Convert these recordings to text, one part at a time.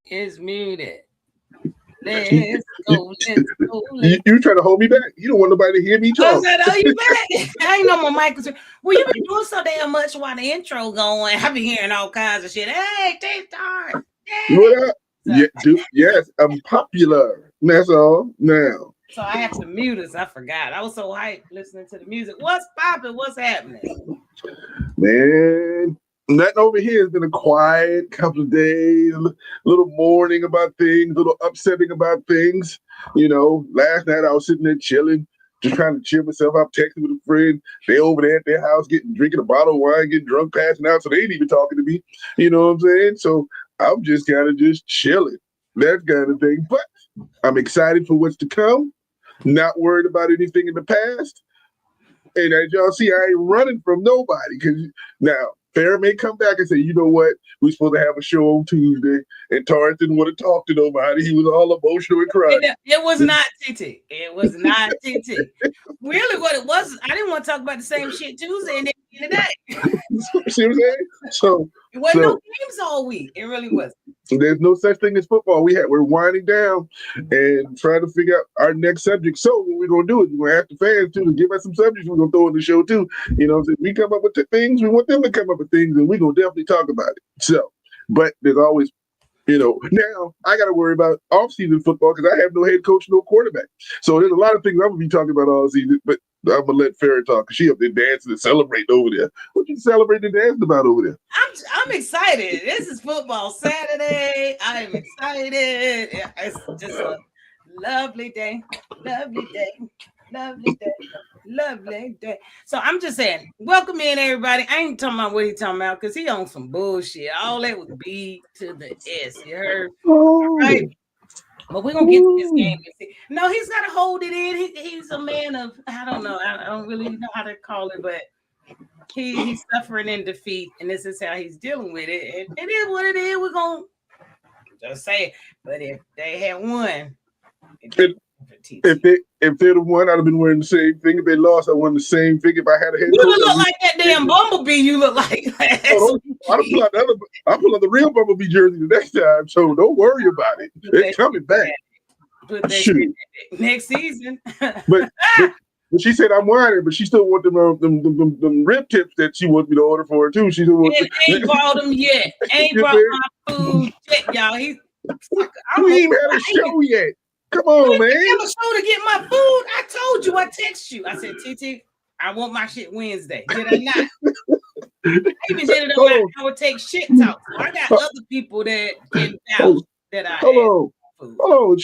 is muted. Let's go. Let's go. You trying to hold me back? You don't want nobody to hear me I talk. said, "Oh, you back?" I ain't know my mic was. Well, you been doing so damn much while the intro going. I've been hearing all kinds of shit. Hey, TikTok. What up? Yeah, yes, I'm popular. That's all. Now, So I have to mute us. I forgot. I was so hyped listening to the music. What's popping? What's happening? man, nothing over here has been a quiet couple of days. A little mourning about things, a little upsetting about things. Last night I was sitting there chilling, just trying to cheer myself up, texting with a friend. They over there at their house drinking a bottle of wine, getting drunk, passing out, so they ain't even talking to me. You know what I'm saying? So I'm just kind of just chilling, that kind of thing. But I'm excited for what's to come. Not worried about anything in the past. And as y'all see, I ain't running from nobody. Because now, Farrah may come back and say, you know what? We're supposed to have a show on Tuesday. And Torrance didn't want to talk to nobody. He was all emotional and crying. It was not TT. It was not TT. Really, what it was, I didn't want to talk about the same shit Tuesday and then today. See what I'm saying? So it wasn't no games all week. It really wasn't. There's no such thing as football. We're winding down and trying to figure out our next subject. So what we're gonna do is we're gonna ask the fans too to give us some subjects we're gonna throw in the show too. We come up with the things, we want them to come up with things, and we're gonna definitely talk about it. So, but there's always now I got to worry about off-season football because I have no head coach, no quarterback. So there's a lot of things I'm going to be talking about all season, but I'm going to let Farrah talk because she up there dancing and celebrating over there. What you celebrating and dancing about over there? I'm excited. This is football Saturday. I am excited. It's just a lovely day. Lovely day. Lovely day. Lovely day. So I'm just saying, welcome in everybody. I ain't talking about what he talking about because he on some bullshit. All that was B to the S. You heard? All right. But we're gonna get to this game. No, he's gotta hold it in. He's a man of I don't know. I don't really know how to call it, but he's suffering in defeat, and this is how he's dealing with it. It is what it is. We're gonna just say it. But if they had won, if they'd have won, I'd have been wearing the same thing. If they lost, I won the same thing. If I had a head coach, you look like that damn Bumblebee. You look like. I'll pull out the real Bumblebee jersey the next time. So don't worry about it. It's coming back. Next season. but she said I'm whining, but she still want them rib tips that she wants me to order for her too. She still wants. Ain't brought them yet. Ain't brought my food yet, y'all. We ain't had a show yet. Come on, man. I have a show to get my food. I told you. I text you. I said, TT, I want my shit Wednesday. Did I not? I even did it on my UNRIVALED shit talk. I got other people that can vouch that I Hold on.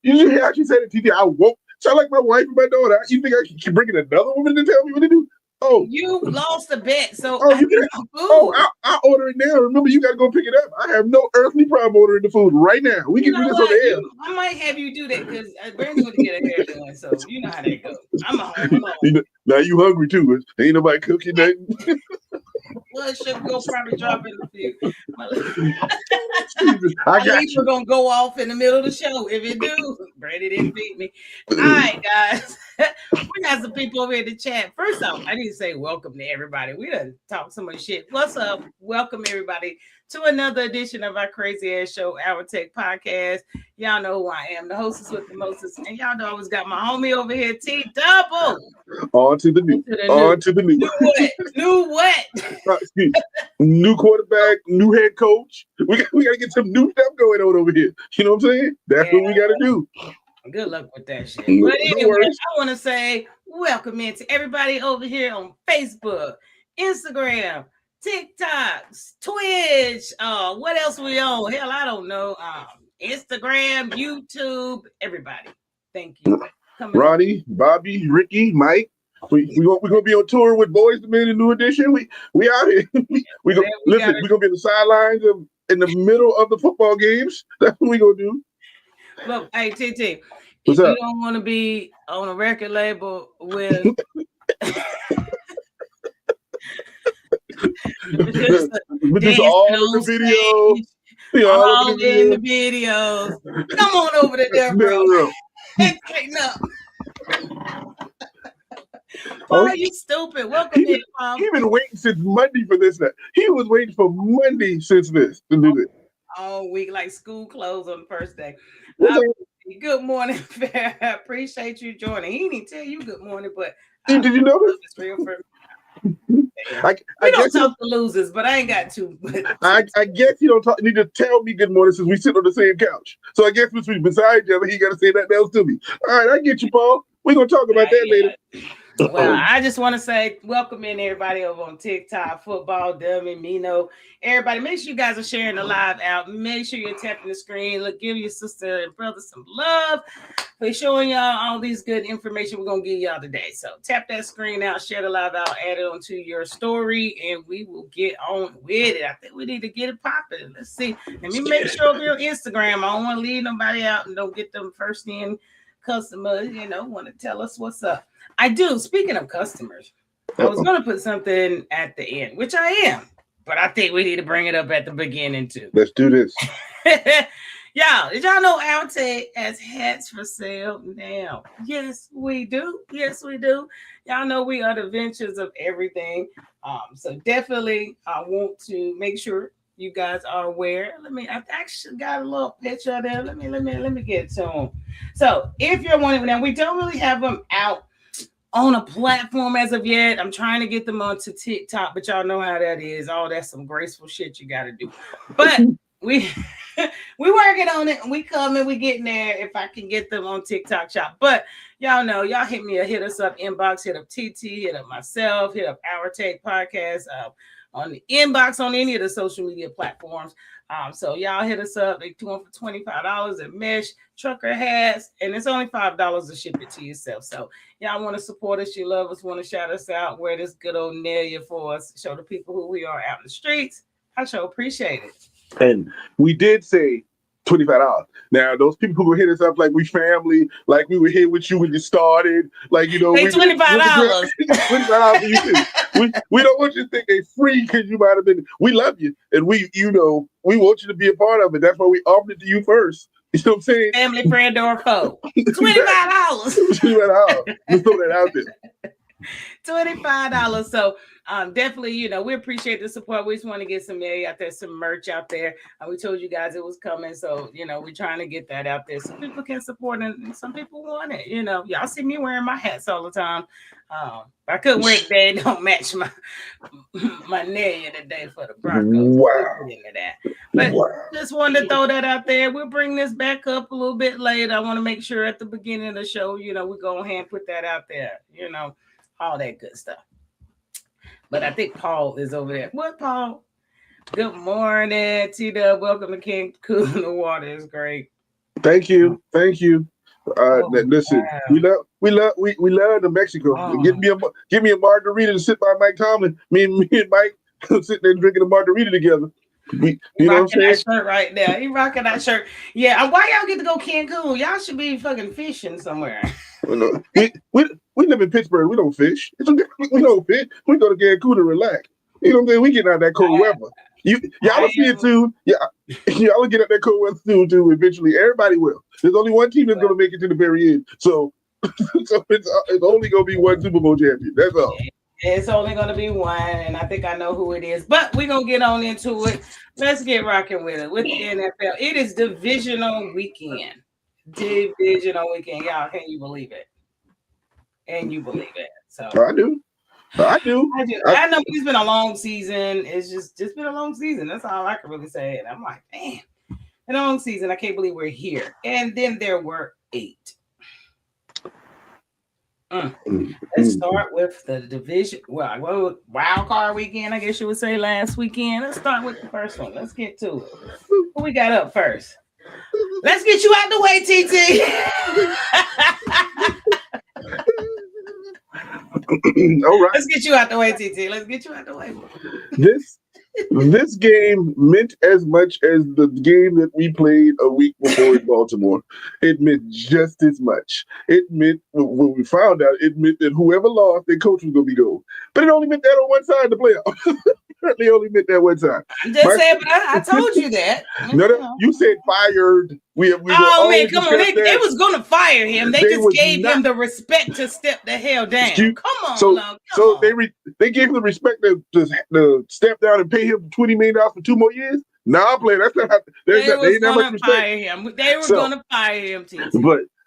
You hear how she said it, TT? I won't. Sound like my wife and my daughter. You think I keep bringing another woman to tell me what to do? Oh, you lost a bet, so I order it now. Remember, you got to go pick it up. I have no earthly problem ordering the food right now. We can do this on the air. I might have you do that because Brandon went to get a hair done, so you know how that goes. I'm home. Now you hungry too? Ain't nobody cooking nothing. Well, should go probably drop in the few. We're gonna go off in the middle of the show. If it do, Brady didn't beat me. All right, guys. We got some people over here to chat. First off, I need to say welcome to everybody. We done talked so much shit. What's up? Welcome everybody to another edition of our crazy ass show, To Hourtake podcast. Y'all know who I am, the hostess with the mostest, and y'all know I always got my homie over here, T Double. On to the new. New what? New quarterback, new head coach. We got to get some new stuff going on over here. You know what I'm saying? That's what we got to do. Good luck with that shit. But anyway, I want to say welcome in to everybody over here on Facebook, Instagram, TikTok, Twitch. What else we on? Hell, I don't know. Instagram, YouTube, everybody. Thank you. Ronnie, Bobby, Ricky, Mike. We're gonna be on tour with Boys the Men in New Edition. We out here. We're gonna be in the sidelines in the middle of the football games. That's what we're gonna do. Look, hey TT, if you don't want to be on a record label with just all in the video. All in the videos. Come on over there, bro. And straighten up. Why are you stupid? Welcome in, Mom. He's been waiting since Monday for this. He was waiting for Monday since this to do this. all week like school closed on the first day. What's up? Good morning, Fair. I appreciate you joining. He didn't tell you good morning, but Did you notice? It's real for I we guess don't talk to losers, but I ain't got to. I guess you don't need to tell me good morning since we sit on the same couch. So I guess since we beside each other, he got to say that else to me. All right, I get you, Paul. We're gonna talk about that later. Well, I just want to say welcome in everybody over on TikTok, Football Dummy, Mino. Everybody, make sure you guys are sharing the live out. Make sure you're tapping the screen. Look, give your sister and brother some love for showing y'all all these good information we're gonna give y'all today. So tap that screen out, share the live out, add it onto your story, and we will get on with it. I think we need to get it popping. Let's see. Let me make sure we're on Instagram. I don't want to leave nobody out and don't get them first in customers, want to tell us what's up. I do. Speaking of customers, I was going to put something at the end, which I am, but I think we need to bring it up at the beginning too. Let's do this. Y'all, did y'all know Hourtake has hats for sale now? Yes, we do. Yes, we do. Y'all know we are the ventures of everything. So definitely I want to make sure you guys are aware. I actually got a little picture there. Let me get to them. So if you're wondering, now we don't really have them out on a platform as of yet. I'm trying to get them onto TikTok, but y'all know how that is. Oh, that's some graceful shit you got to do. But we working on it. We coming. We getting there. If I can get them on TikTok shop, but y'all know, y'all hit us up inbox, hit up TT, hit up myself, hit up Hourtake podcast on the inbox on any of the social media platforms. So y'all hit us up. They do them for $25 at mesh trucker hats, and it's only $5 to ship it to yourself. So y'all want to support us, you love us, want to shout us out, wear this good old Nelia for us, show the people who we are out in the streets. I sure appreciate it. And we did say $25. Now, those people who hit us up like we family, like we were here with you when you started, like, they $25. $25 for you too. We don't want you to think they free because you might have been. We love you, and we want you to be a part of it. That's why we offered it to you first. You know what I'm saying? Family, friend, or foe. $25. $25. Let's throw that out there. $25. So definitely, we appreciate the support. We just want to get some out there, some merch out there. We told you guys it was coming, so we're trying to get that out there so people can support it, and some people want it. Y'all see me wearing my hats all the time. I couldn't wear it today. Don't match my nail today for the Broncos. Wow. But just wanted to throw that out there. We'll bring this back up a little bit later. I want to make sure at the beginning of the show, we go ahead and put that out there. All that good stuff. But I think Paul is over there. What, Paul? Good morning, T-Dub. Welcome to Cancun. The water is great. Thank you. Listen, wow. we love the Mexico. Oh. Give me a margarita to sit by Mike Tomlin. Me and Mike sitting there drinking a margarita together. You know rocking that shirt right now. He rocking that shirt. Yeah. Why y'all get to go Cancun? Y'all should be fucking fishing somewhere. We live in Pittsburgh. We don't fish. We don't fish. We go to Cancun to relax. You know what I'm saying? We get out that cold weather. Y'all will see it soon. Yeah, y'all will get out that cold weather soon too. Eventually, everybody will. There's only one team that's going to make it to the very end. So it's only going to be one Super Bowl champion. That's all. It's only going to be one, and I think I know who it is. But we're going to get on into it. Let's get rocking with it. With the NFL, it is divisional weekend. Divisional weekend. Y'all, can you believe it? And you believe it. So I do. I know it's been a long season. It's just been a long season. That's all I can really say. And I'm like, man, a long season. I can't believe we're here. And then there were 8. Let's start with the division. Well, wild card weekend, I guess you would say last weekend. Let's start with the first one. Let's get to it. What we got up first? Let's get you out the way, TT. All right. Let's get you out the way, TT. Let's get you out the way. This game meant as much as the game that we played a week before in Baltimore. It meant just as much. It meant, when we found out, it meant that whoever lost, their coach was going to be gold. But it only meant that on one side of the playoff. They only meant that one side. I'm just saying, but I told you that. No, you said fired. We man, come on. They was going to fire him. They just gave him the respect to step the hell down. Come on. So they gave him the respect to step down and pay him $20 million for 2 more years. Nah, I'm playing. That's not how. They ain't that much respect. Fire him. They were going to fire him, TT.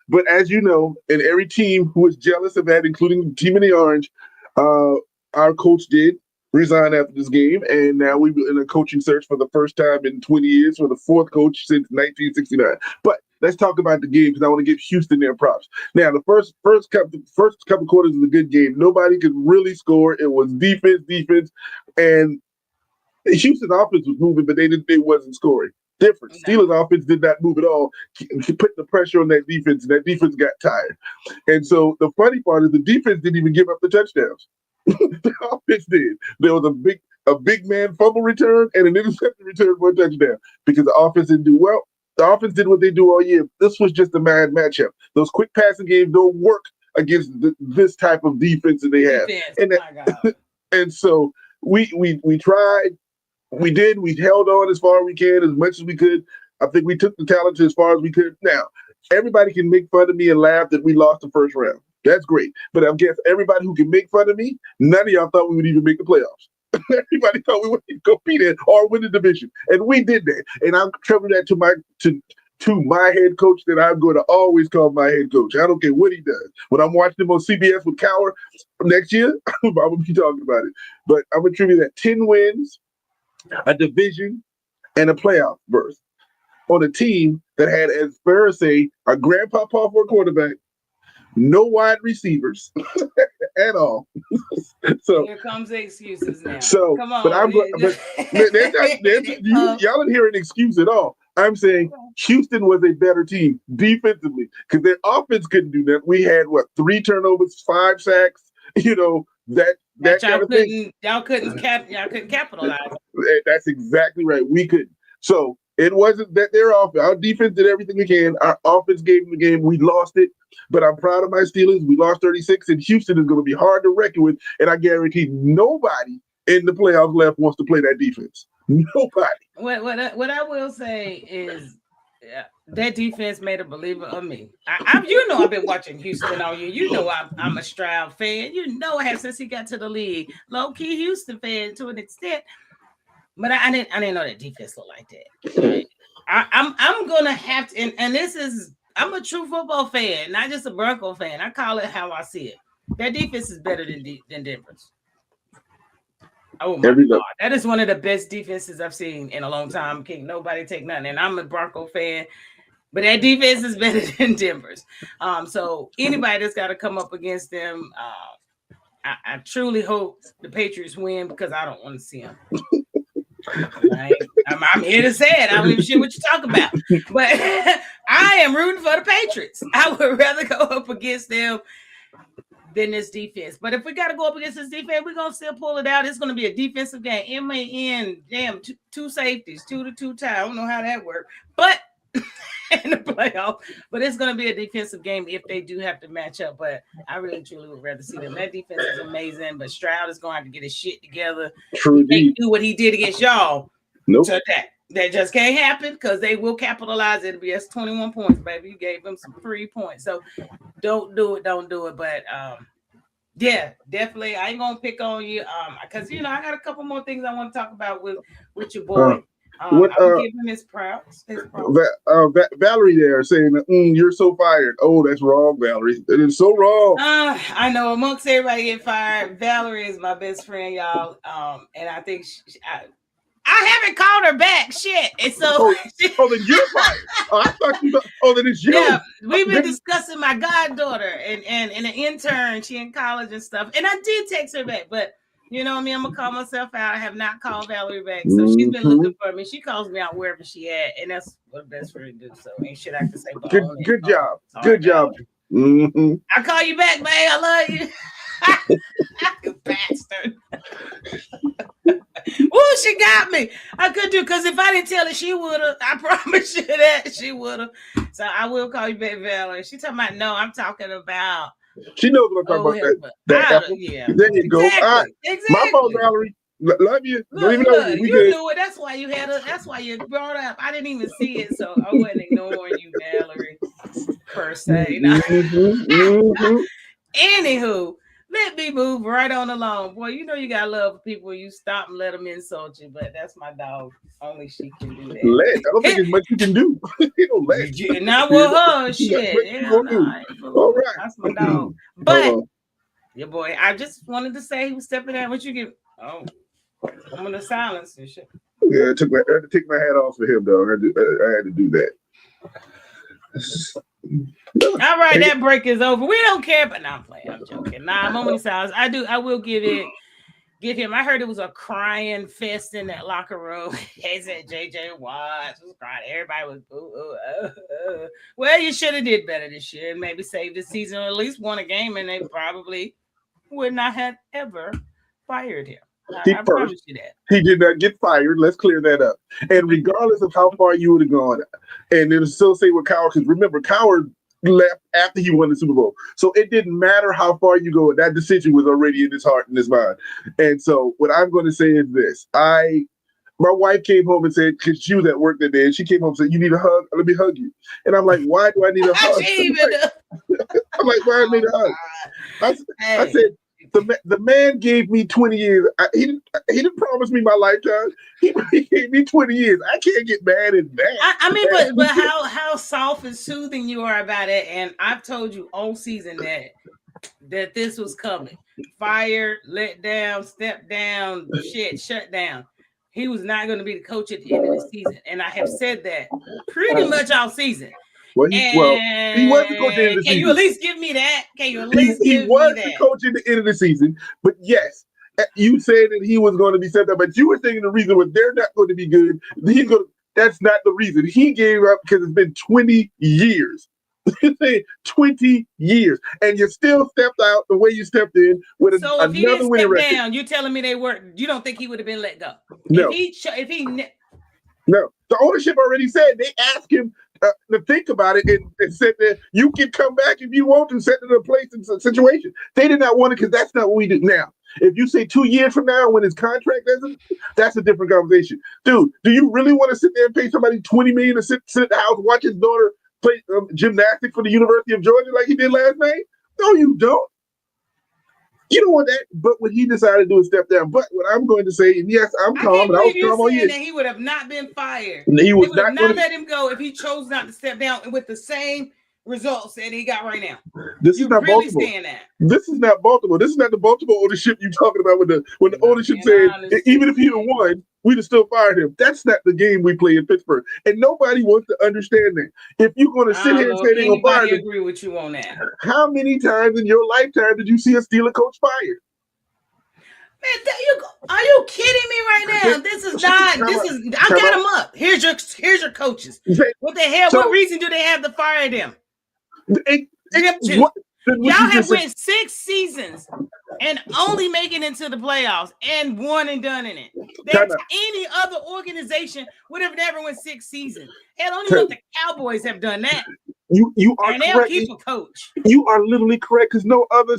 But as you know, in every team who was jealous of that, including the team in the orange, our coach did resign after this game, and now we're in a coaching search for the first time in 20 years for the fourth coach since 1969. But let's talk about the game because I want to give Houston their props. Now, the first couple quarters was a good game. Nobody could really score. It was defense, and Houston's offense was moving, but they wasn't scoring. Different. Steelers' offense did not move at all, put the pressure on that defense, and that defense got tired. And so the funny part is the defense didn't even give up the touchdowns. The offense did. There was a big man fumble return and an interception return for a touchdown because the offense didn't do well. The offense did what they do all year. This was just a mad matchup. Those quick passing games don't work against this type of defense that they have. And so we tried. We did. We held on as far as we can, as much as we could. I think we took the talent as far as we could. Now, everybody can make fun of me and laugh that we lost the first round. That's great. But I guess everybody who can make fun of me, none of y'all thought we would even make the playoffs. Everybody thought we would compete in or win the division. And we did that. And I'm telling that to my head coach that I'm going to always call my head coach. I don't care what he does. When I'm watching him on CBS with Cower next year, I'm going to be talking about it. But I'm going to attribute that 10 wins, a division, and a playoff berth on a team that had, as Farrah say, a grandpa for a quarterback, no wide receivers at all. So here comes the excuses now. So come on, but y'all didn't hear an excuse at all. I'm saying Houston was a better team defensively because their offense couldn't do that. We had 3 turnovers, 5 sacks. That y'all couldn't capitalize. That's exactly right. We couldn't. So it wasn't that their offense. Our defense did everything we can. Our offense gave them the game. We lost it. But I'm proud of my Steelers. We lost 36, and Houston is going to be hard to reckon with. And I guarantee nobody in the playoffs left wants to play that defense. Nobody. What I will say is that defense made a believer of me. I've been watching Houston all year. I'm a Stroud fan. I have since he got to the league. Low key Houston fan to an extent. But I didn't know that defense looked like that. Right? I'm gonna have to, and this is, I'm a true football fan, not just a Bronco fan. I call it how I see it. That defense is better than Denver's. Oh my God, that is one of the best defenses I've seen in a long time. Can't nobody take nothing. And I'm a Bronco fan, but that defense is better than Denver's. So anybody that's got to come up against them, I truly hope the Patriots win because I don't want to see them. I'm here to say it. I don't even shit what you talk about, but I am rooting for the Patriots. I would rather go up against them than this defense. But if we got to go up against this defense, we're gonna still pull it out. It's gonna be a defensive game. It may end, two safeties, 2-2 tie. I don't know how that works, but in the playoff. But it's gonna be a defensive game if they do have to match up. But I really truly would rather see them. That defense is amazing, but Stroud is gonna have to get his shit together. True. He can't do what he did against y'all. Nope. So that just can't happen because they will capitalize. It'll be 21 points, baby. You gave them some free points. So don't do it. But yeah, definitely. I ain't gonna pick on you. Because I got a couple more things I want to talk about with your boy. I'm giving him his props. Valerie there saying, you're so fired. Oh, that's wrong, Valerie. It is so wrong. I know amongst everybody get fired, Valerie is my best friend, y'all. And I think I haven't called her back. Shit. And so then you're fired. I thought you then it's you. Yeah, we've been discussing my goddaughter and an intern. She in college and stuff. And I did text her back, but you know me, I'm gonna call myself out. I have not called Valerie back. So she's been looking for me. She calls me out wherever she at, and that's what a best friend do. So ain't shit I can say. Good job. Good job. Mm-hmm. I call you back, man. I love you. You bastard. Oh, she got me. I could do because if I didn't tell her, she would have. I promise you that she would have. So I will call you back, Valerie. She talking about no. I'm talking about. She knows what I'm talking about. Yeah. There you go. Exactly. My fault, Valerie. Love you. Look, you knew it. That's why you had That's why you brought up. I didn't even see it, so I wasn't ignoring you, Valerie, per se. Anywho, Let me move right on along. Boy, you know you gotta love people. You stop and let them insult you, but that's my dog. Only she can do that. Let. I don't think there's much you can do. You know, let. Not with her, Not shit. much you Hell gonna no, do. I ain't fooling All with it. right. That's my dog. But your boy, I just wanted to say he was stepping down. What you give? Oh, I'm gonna silence and shit. Yeah, I had to take my hat off for him, though. I had to do that. All right, that break is over. We don't care, but I'm playing. I'm joking. Nah, moment of silence. I will give him. I heard it was a crying fest in that locker room. They said JJ Watts was crying. Everybody was boo. Well, you should have did better this year and maybe saved the season or at least won a game, and they probably would not have ever fired him. I promise you that. He did not get fired. Let's clear that up. And regardless of how far you would have gone, and it'll still say with Coward, because remember, Coward left after he won the Super Bowl. So it didn't matter how far you go. That decision was already in his heart and his mind. And so what I'm going to say is this. My wife came home and said, because she was at work that day, and she came home and said, "You need a hug? Let me hug you." And I'm like, "Why do I need a hug?" I'm like, "Why do I need a hug?" I said, the man gave me 20 years. He didn't promise me my lifetime. He gave me 20 years. I can't get mad at that. I mean, but how soft and soothing you are about it. And I've told you all season that this was coming. Fired, let down, step down, shut down. He was not going to be the coach at the end of the season. And I have said that pretty much all season. Well, he was the coach at the end of the season. Can you at least give me that? Can you at least give me that? He was the coach at the end of the season. But yes, you said that he was going to be set up. But you were saying the reason was they're not going to be good. That's not the reason. He gave up because it's been 20 years. 20 years, and you still stepped out the way you stepped in with so if he didn't step down, you're telling me you don't think he would have been let go? No. No, the ownership already said they asked him to think about it and said that you can come back if you want to, set it in a place in a situation. They did not want it because that's not what we do now. If you say 2 years from now when his contract ends, that's a different conversation. Dude, do you really want to sit there and pay somebody $20 million to sit at the house, watch his daughter play gymnastics for the University of Georgia like he did last night? No, you don't. You don't want that. But what he decided to do is step down. But what I'm going to say, and yes, I'm calm, and I was calm all year. That he would have not been fired. He would have not let him go if he chose not to step down with the same results that he got right now. This is not really Baltimore. This is not Baltimore. This is not the Baltimore ownership you're talking about when the ownership said even if he'd have won, we'd have still fired him. That's not the game we play in Pittsburgh. And nobody wants to understand that. If you're going to sit here and say they're going to fire him, agree with you on that. How many times in your lifetime did you see a Steeler coach fired? Man, are you kidding me right now? This is not. I got them up. Here's your coaches. What the hell? What reason do they have to fire them? Y'all have went 6 seasons and only making it to the playoffs and one and done in it. Any other organization would have never went 6 seasons. Hell, only what the Cowboys have done that. You are and correct. They'll keep a coach. You are literally correct because no other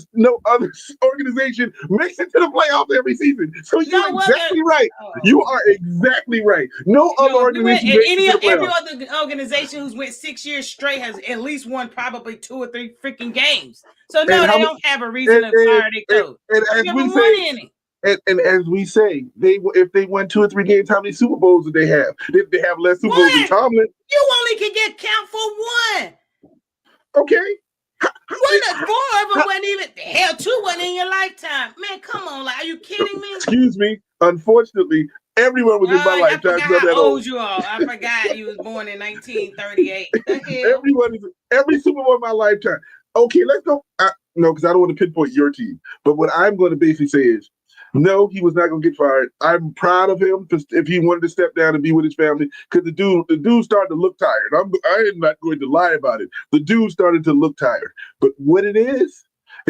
organization makes it to the playoffs every season. So you're exactly right. You are exactly right. No other organization makes it to the playoffs. Every other organization who's went 6 years straight has at least won probably 2 or 3 freaking games. So no, they don't have a reason to fire their coach. And as we say, if they won 2 or 3 games, how many Super Bowls did they have? Did they have less Super Bowls than Tomlin? You only can get count for 1. Okay. 4 of them wasn't even. Hell, 2 wasn't in your lifetime. Man, come on. Like, are you kidding me? Excuse me. Unfortunately, everyone was in my lifetime. I forgot how old you are. I forgot you was born in 1938. The hell? Every Super Bowl in my lifetime. Okay, let's go. No, because I don't want to pinpoint your team. But what I'm going to basically say is, no, he was not going to get fired. I'm proud of him if he wanted to step down and be with his family because the dude started to look tired. I am not going to lie about it. The dude started to look tired. But what it is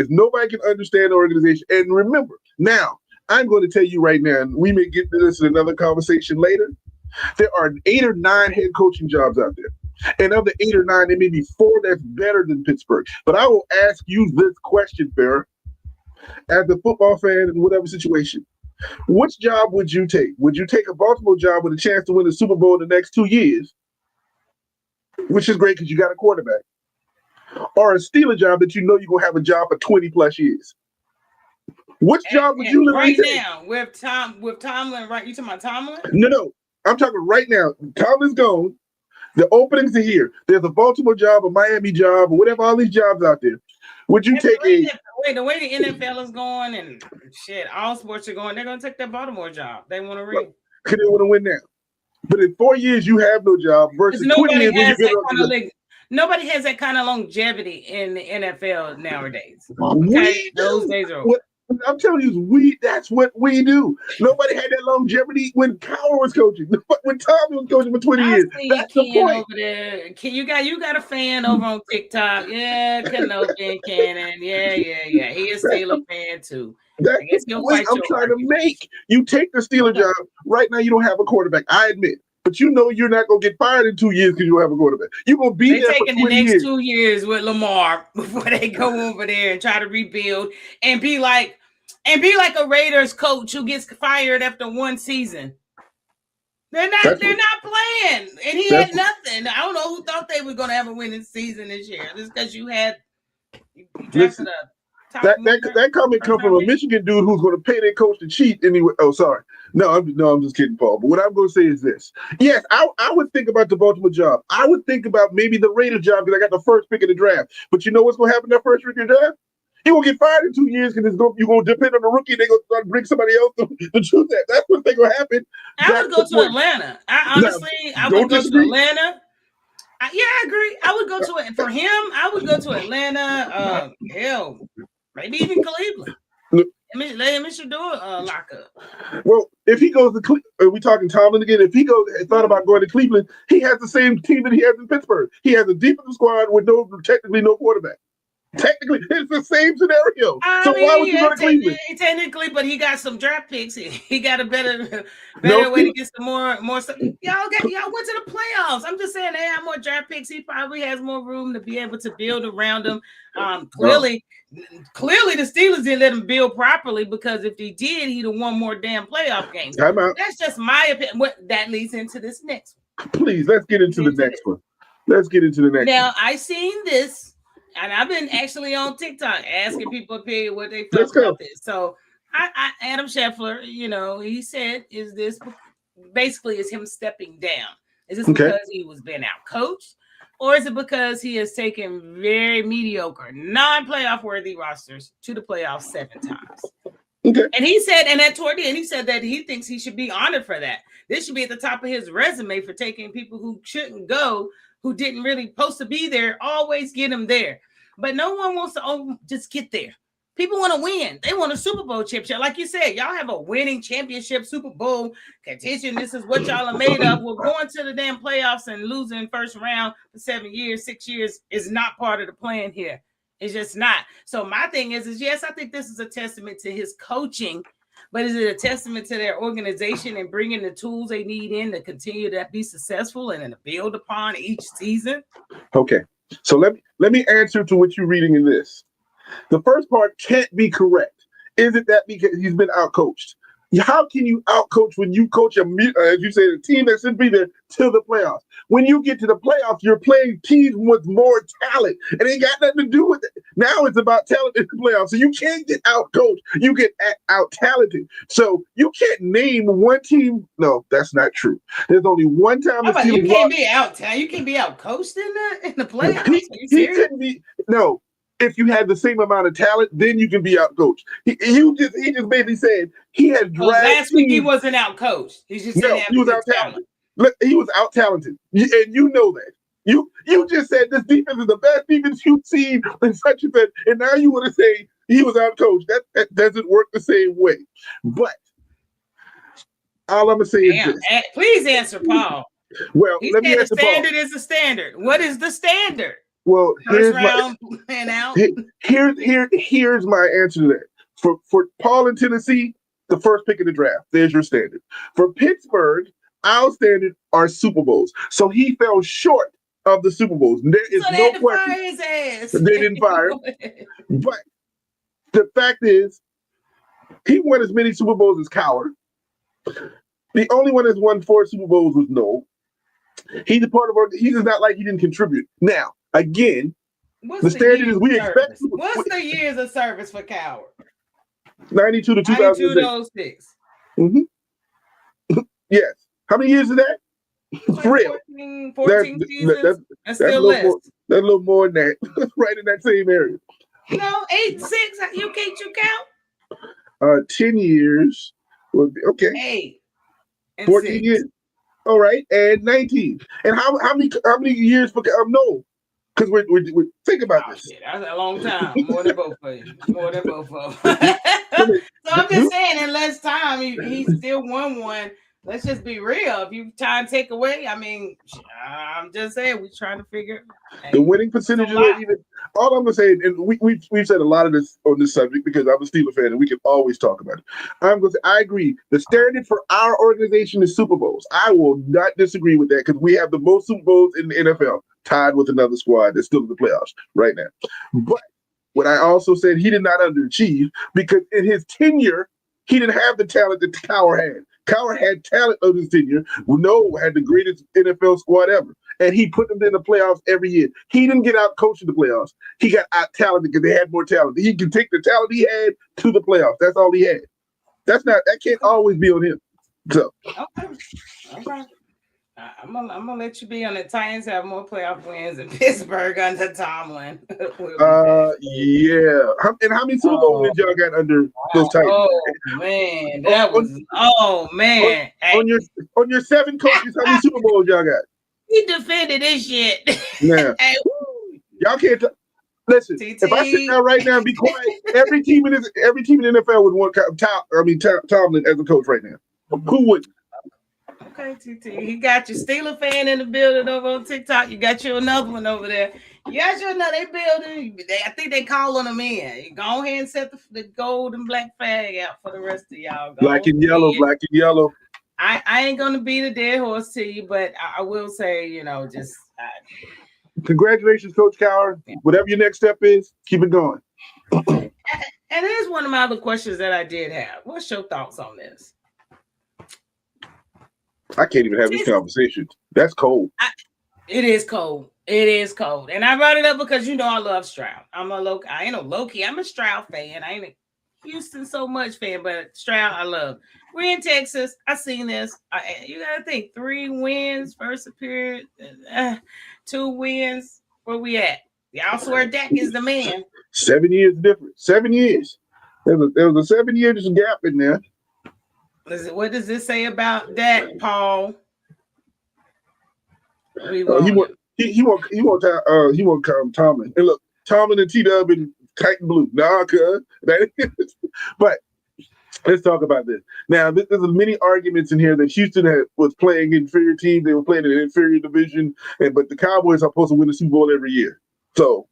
nobody can understand the organization. And remember, now, I'm going to tell you right now, and we may get to this in another conversation later, there are 8 or 9 head coaching jobs out there. And of the 8 or 9, there may be 4 that's better than Pittsburgh. But I will ask you this question, Farrah. As a football fan in whatever situation, which job would you take? Would you take a Baltimore job with a chance to win the Super Bowl in the next 2 years, which is great because you got a quarterback, or a Steeler job that you know you're going to have a job for 20 plus years? Which job would you literally right take? now with Tomlin? Right, you talking about Tomlin? No. I'm talking right now. Tomlin's gone. The openings are here. There's a Baltimore job, a Miami job, or whatever. All these jobs out there. Would you take the way the NFL is going and shit, all sports are going, they're going to take that Baltimore job. They want to ring. Because they want to win now. But in 4 years, you have no job versus 20 years when you build up. Nobody has that kind of longevity in the NFL nowadays. Okay, those days are over. I'm telling you, that's what we do. Nobody had that longevity when Cowher was coaching. When Tommy was coaching for 20 years. That's the point. Over there. You got a fan over on TikTok. Yeah, Kenobi Cannon. Yeah. He is a Steeler fan too. That's the point I'm trying to make. You take the Steeler job. Right now, you don't have a quarterback. I admit. But you know you're not going to get fired in 2 years because you don't have a quarterback. You're going to be there for 20 the next years. 2 years with Lamar before they go over there and try to rebuild and be like a Raiders coach who gets fired after one season. They're not playing. And he had nothing. I don't know who thought they were going to have a winning season this year. Just because you drafted that comment come from a Michigan dude who's going to pay their coach to cheat anyway. Oh, sorry. No, I'm just kidding, Paul. But what I'm going to say is this. Yes, I would think about the Baltimore job. I would think about maybe the Raiders job because I got the first pick of the draft. But you know what's going to happen in that first pick of the draft? He will get fired in 2 years because you're going to depend on the rookie. They're going to try to bring somebody else to do that. That's what's going to happen. I would go to Atlanta. I would go to Atlanta. I agree. I would go to it. For him, I would go to Atlanta. Hell, maybe even Cleveland. Let him lock up. Well, if he goes to Cleveland, are we talking Tomlin again? If he thought about going to Cleveland, he has the same team that he has in Pittsburgh. He has a defensive squad with technically no quarterback. Technically, it's the same scenario. Why would you go to Cleveland? Technically, but he got some draft picks. He got a better way to get some more stuff. Y'all went to the playoffs. I'm just saying they have more draft picks. He probably has more room to be able to build around them. Clearly, the Steelers didn't let him build properly because if he did, he'd have won more damn playoff games. That's just my opinion. That leads into this next one. Please, let's get into the next one. Now, I seen this. And I've been actually on TikTok asking people opinion what they felt about this. So Adam Scheffler, he said, is this basically is him stepping down? Is this because he was being out coached? Or is it because he has taken very mediocre, non-playoff worthy rosters to the playoffs 7 times? Okay. And he said, and at toward the end, he said that he thinks he should be honored for that. This should be at the top of his resume for taking people who shouldn't go, who didn't really supposed to be there, always get them there. But no one wants to just get there. People want to win. They want a Super Bowl championship. Like you said, y'all have a winning championship Super Bowl contention. This is what y'all are made of. We're going to the damn playoffs and losing first round for 7 years, 6 years is not part of the plan here. It's just not. So my thing is yes, I think this is a testament to his coaching, but is it a testament to their organization and bringing the tools they need in to continue to be successful and to build upon each season? Okay. So let me answer to what you're reading in this. The first part can't be correct. Is it that because he's been outcoached? How can you outcoach when you coach as you say, a team that should be there till the playoffs? When you get to the playoffs, you're playing teams with more talent. It ain't got nothing to do with it. Now it's about talent in the playoffs. So you can't get outcoached. You get out-talented. So you can't name one team. No, that's not true. There's only one time you can't be out-talented. You can't be outcoached in the playoffs. Are you serious? Couldn't be. No. If you had the same amount of talent, then you can be outcoached. He just basically said he had dragged. Last week he wasn't outcoached. He just said he was out-talented. He was out-talented, and you know that. You just said this defense is the best defense you've seen, and such and such, and now you want to say he was outcoached. That doesn't work the same way. But all I'm gonna say is this. Please answer, Paul. Well, let me answer Paul. The standard is the standard. What is the standard? Well, here's my answer to that. For Paul in Tennessee, the first pick of the draft. There's your standard. For Pittsburgh, our standard are Super Bowls. So he fell short of the Super Bowls. There is no question. Fire his ass. They didn't fire him. But the fact is, he won as many Super Bowls as Cowher. The only one that's won 4 Super Bowls was Noel. He's a part of our. He's not like he didn't contribute. Now, again, the standard is we expect. What's the years of service for Cowher? 92 to 92 2006. to 06. Yes. How many years is that? It's For like real. 14 seasons and still less. That's a little more than that. Right in that same area. No, 8, 6. You count? 10 years. Okay. 8 and 14 6. years. All right. And 19. And how many years for no? Because we're think about this. Shit, that's a long time. More than both of you. More than both of them. So I'm just saying, in less time, he still won one. Let's just be real. If you try and take away, I mean, I'm just saying, we're trying to figure the winning percentages are even. All I'm gonna say, and we've said a lot of this on this subject because I'm a Steelers fan and we can always talk about it. I'm gonna say I agree. The standard for our organization is Super Bowls. I will not disagree with that because we have the most Super Bowls in the NFL, tied with another squad that's still in the playoffs right now. But what I also said, he did not underachieve because in his tenure, he didn't have the talent that Cowher had. Cowher had talent of his tenure. No had the greatest NFL squad ever. And he put them in the playoffs every year. He didn't get out coached in the playoffs. He got out talented because they had more talent. He can take the talent he had to the playoffs. That's all he had. That can't always be on him. So okay. I'm gonna let you be on the Titans have more playoff wins than Pittsburgh under Tomlin. Yeah. And how many Super Bowl wins y'all got under those Titans? Oh man, that was man. On your 7 coaches, how many Super Bowls y'all got? He defended this shit. Yeah. Hey, y'all can't listen. TT. If I sit down right now and be quiet, every team in the NFL would want Tomlin as a coach right now. Who would? Okay, TT. He got your Steeler fan in the building over on TikTok. You got you another one over there. You got you another building. I think they calling them in. You go ahead and set the gold and black flag out for the rest of y'all. Black and yellow. I ain't gonna beat a dead horse to you, but I will say, just congratulations, Coach Cowher. Yeah. Whatever your next step is, keep it going. And here's one of my other questions that I did have. What's your thoughts on this? I can't even have this conversation. That's cold. It is cold. It is cold. And I brought it up because I love Stroud. I ain't no low-key. I'm a Stroud fan. I ain't a Houston so much fan, but Stroud I love. We're in Texas. I seen this. You gotta think 3 wins, first appearance, 2 wins. Where we at? Y'all swear Dak is the man. 7 years different. 7 years. There was a 7-year gap in there. What does this say about Dak, Paul? He won't come Tomlin. And look, Tomlin and T-Dub and Titan Blue. Nah, cuz. But let's talk about this. Now, there's many arguments in here that Houston was playing inferior teams. They were playing in an inferior division, but the Cowboys are supposed to win the Super Bowl every year. So,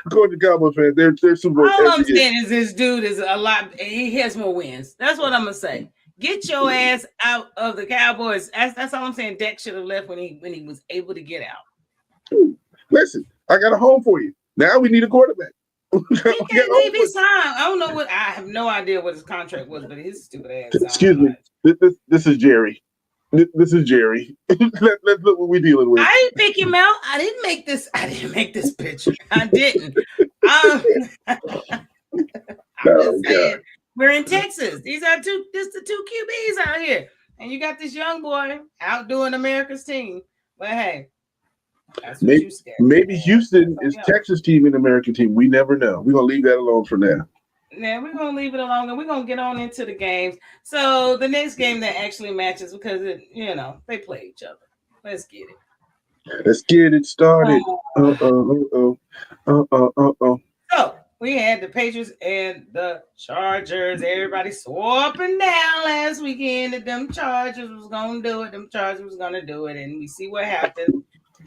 according to Cowboys fans, they're Super Bowl all I'm saying is this dude is a lot. He has more wins. That's what I'm gonna say. Get your ass out of the Cowboys. That's all I'm saying. Dak should have left when he was able to get out. Listen, I got a home for you. Now we need a quarterback. He can't leave his time. I don't know I have no idea what his contract was, but his stupid ass. Excuse me. This is Jerry. This is Jerry. Let's look what we're dealing with. I didn't pick him out. I didn't make this picture. I didn't. I'm just saying. We're in Texas. These are the 2 QBs out here. And you got this young boy outdoing America's team. But hey, that's what maybe Houston is Texas team and American team. We never know. We're going to leave that alone for now. Yeah, we're going to leave it alone and we're going to get on into the games. So the next game that actually matches because, they play each other. Let's get it. Let's get it started. So we had the Patriots and the Chargers. Everybody swore up and down last weekend that them Chargers was going to do it. Them Chargers was going to do it. And we see what happened.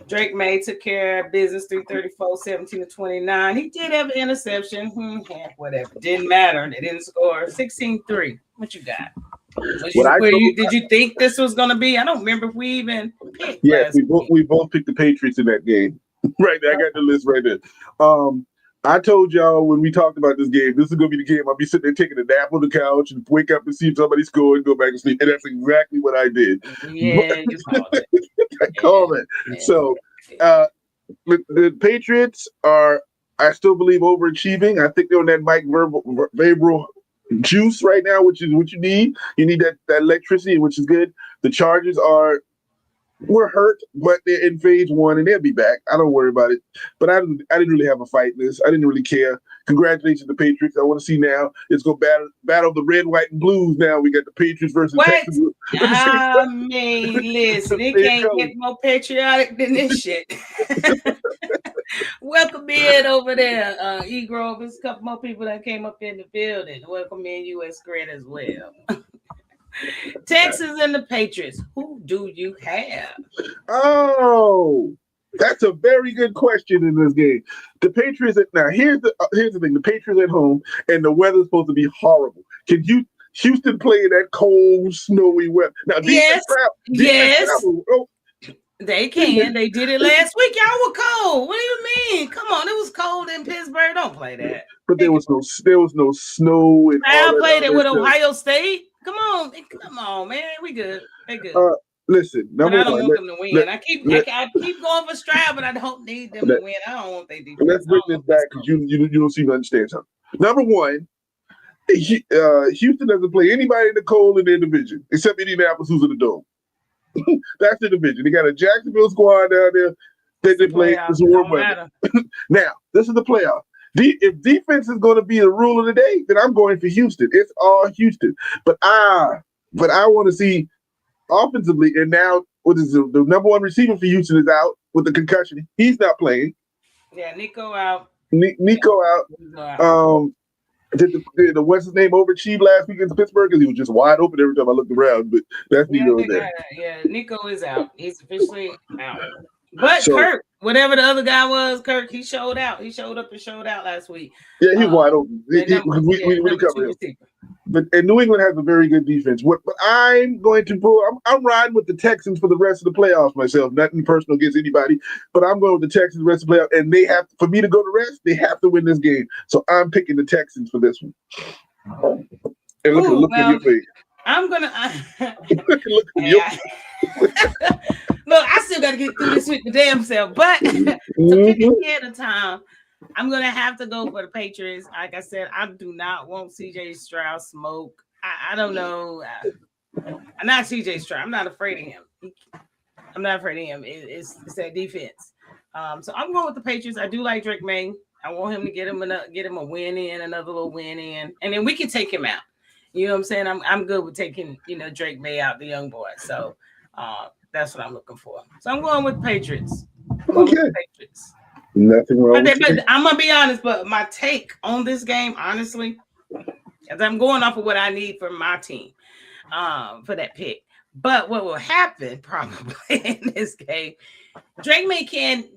Drake May took care of business 334, 17-29. He did have an interception. Whatever. Didn't matter. They didn't score. 16-3. What you got? Did you think this was going to be? I don't remember if we even picked. Yes, we both picked the Patriots in that game. Right there. I got the list right there. I told y'all when we talked about this game, this is going to be the game I'll be sitting there taking a nap on the couch and wake up and see if somebody scored and go back and sleep. And that's exactly what I did. Yeah, you called it. I called it. Yeah. So the Patriots are, I still believe, overachieving. I think they're on that Mike Vrabel juice right now, which is what you need. You need that electricity, which is good. The Chargers were hurt, but they're in phase one and they'll be back. I don't worry about it. But I didn't really have a fight in this. I didn't really care. Congratulations to the Patriots. I want to see now. It's going to battle the red, white, and blues now. We got the Patriots versus Texans. I mean, listen, it can't get more patriotic than this shit. Welcome in over there, E. Grove. There's a couple more people that came up in the building. Welcome in U.S. Grant as well. Texans and the Patriots. Who do you have? Oh, that's a very good question in this game. The Patriots. Now, here's the thing. The Patriots at home, and the weather's supposed to be horrible. Can Houston play in that cold, snowy weather? Now, yes. They can. They did it last week. Y'all were cold. What do you mean? Come on, it was cold in Pittsburgh. Don't play that. But there was no snow. And I played it with Ohio State. Come on, man. We good. They good. Listen, I don't want them to win. I keep going for Stroud, but I don't need them to win. I don't want they defense. Let's bring this back because you don't seem to understand something. Number one, Houston doesn't play anybody in the cold in their division except Indianapolis, who's in the dome. That's the division. They got a Jacksonville squad down there that they play this warm weather. Now, this is the playoff. If defense is going to be the rule of the day, then I'm going for Houston. It's all Houston. But I want to see offensively. And now, what is the number one receiver for Houston is out with the concussion. He's not playing. Yeah, Nico out. Nico out. Did the what's his name overachieve last week in Pittsburgh? Because he was just wide open every time I looked around. But that's Nico there. Yeah, Nico is out. He's officially out. But Kirk, whatever the other guy was, Kirk, he showed out. He showed up and showed out last week. Yeah, he's wide open. We covered him. But New England has a very good defense. But I'm going to I'm riding with the Texans for the rest of the playoffs myself. Nothing personal against anybody, but I'm going with the Texans the rest of the playoffs. And they have for me to go to rest, they have to win this game. So I'm picking the Texans for this one. And look at your face. I'm gonna look at your Look, I still gotta get through this with the damn self, but to pick it at a time, I'm gonna have to go for the Patriots. Like I said, I do not want CJ Stroud smoke. I don't know. I'm not CJ Stroud. I'm not afraid of him. I'm not afraid of him. It's that defense. So I'm going with the Patriots. I do like Drake May. I want him to get him a win in, another little win in, and then we can take him out. You know what I'm saying? I'm good with taking Drake May out, the young boy. So that's what I'm looking for. So I'm going with Patriots. Patriots. Nothing wrong. But I'm gonna be honest. But my take on this game, honestly, as I'm going off of what I need for my team, for that pick. But what will happen probably in this game? Drake May can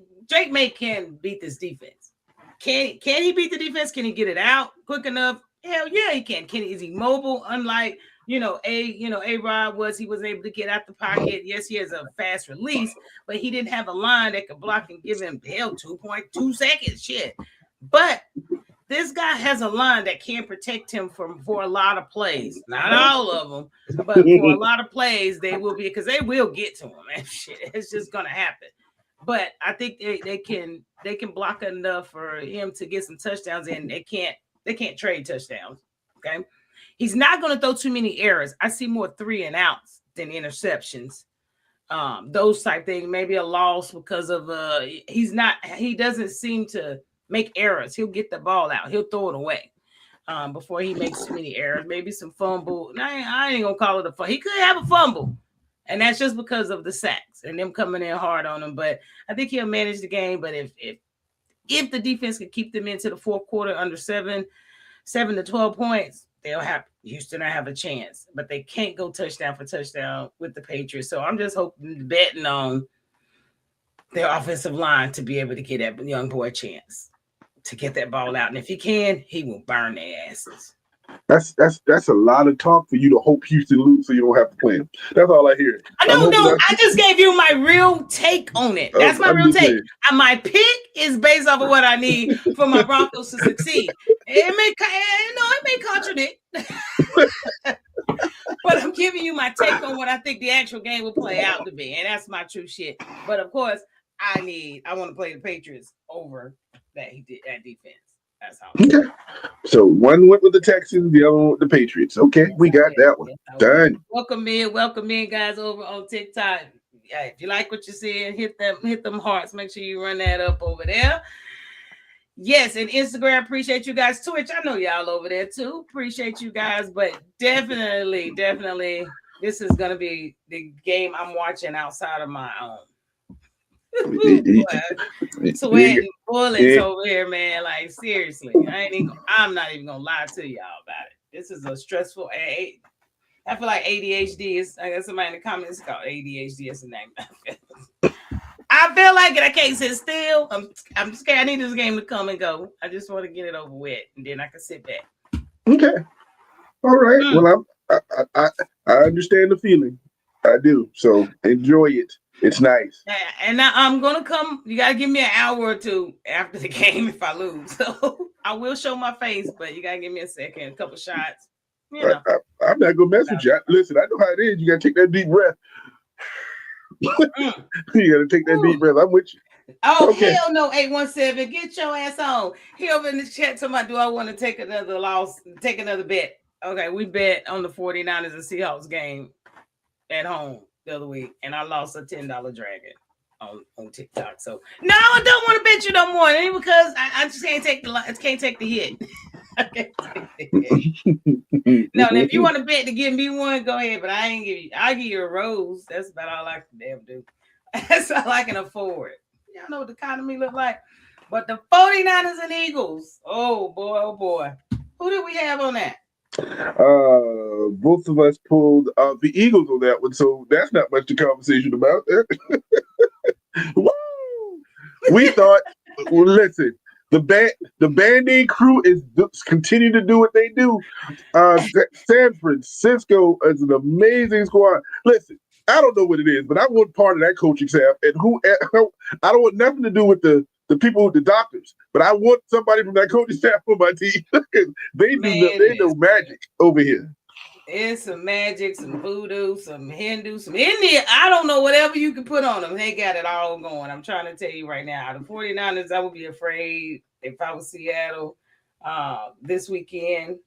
beat this defense. Can he beat the defense? Can he get it out quick enough? Hell yeah, he can. Is he mobile? Unlike A-Rod was able to get out the pocket. Yes, he has a fast release, but he didn't have a line that could block and give him 2.2 seconds. Shit. But this guy has a line that can protect him for a lot of plays. Not all of them, but for a lot of plays, they will be because they will get to him. Man, shit, it's just gonna happen. But I think they can block enough for him to get some touchdowns in. They can't trade touchdowns. Okay. He's not going to throw too many errors. I see more 3 and outs than interceptions. Those type things. Maybe a loss because of he doesn't seem to make errors. He'll get the ball out. He'll throw it away before he makes too many errors. Maybe some fumble. I ain't gonna call it a fumble. He could have a fumble, and that's just because of the sacks and them coming in hard on him. But I think he'll manage the game. But if the defense can keep them into the fourth quarter under 7 to 12 points, Houston will have a chance, but they can't go touchdown for touchdown with the Patriots. So I'm just betting on their offensive line to be able to get that young boy a chance to get that ball out. And if he can, he will burn their asses. That's a lot of talk for you to hope Houston lose so you don't have to play them. That's all I hear. I just gave you my real take on it. That's my real take. My pick is based off of what I need for my Broncos to succeed. It may contradict, but I'm giving you my take on what I think the actual game will play out to be, and that's my true shit. But of course, I want to play the Patriots over that defense. That's all. Okay. So one went with the Texans, the other one with the Patriots. Okay, Yes, we I got will. that one Yes, I will. done. Welcome in, guys, over on TikTok. Yeah, if you like what you're seeing, hit them hearts. Make sure you run that up over there. Yes, and Instagram, appreciate you guys. Twitch, I know y'all over there too. Appreciate you guys, but definitely, this is gonna be the game I'm watching outside of my own. Sweating bullets over here, man. Like seriously, I'm not even gonna lie to y'all about it. This is a stressful. I feel like ADHD is. I got somebody in the comments called ADHD. It's a name. I feel like it. I can't sit still. I'm scared. I need this game to come and go. I just want to get it over with, and then I can sit back. Okay. All right. Well, I understand the feeling. I do. So enjoy it. It's nice. And now I'm gonna come. You gotta give me an hour or two after the game if I lose. So I will show my face, but you gotta give me a second, a couple shots. You know. I'm not gonna mess with you. Listen, I know how it is. You gotta take that deep breath. You gotta take that deep breath. I'm with you. Oh, okay. Hell no, 817. Get your ass on. He over in the chat talking about, do I want to take another loss, take another bet? Okay, we bet on the 49ers and Seahawks game at home the other week, and I lost a $10 dragon on TikTok. So no, I don't want to bet you no more. Ain't because I just can't take the hit. I can't take the hit. No, if you want to bet to give me one, go ahead. But I ain't give you. I'll give you a rose. That's about all I can damn do. That's all I can afford. Y'all know what the economy look like. But the 49ers and Eagles. Oh boy. Who did we have on that? Both of us pulled the Eagles on that one, so that's not much to conversation about. Woo! We thought, well, listen, the Band-Aid crew is continue to do what they do. San Francisco is an amazing squad. Listen, I don't know what it is, but I want part of that coaching staff, and I don't want nothing to do with the people with the doctors, but I want somebody from that coaching staff on my team. They know magic over here. It's some magic, some voodoo, some Hindu, some Indian. I don't know, whatever you can put on them. They got it all going. I'm trying to tell you right now. The 49ers, I would be afraid if I was Seattle this weekend.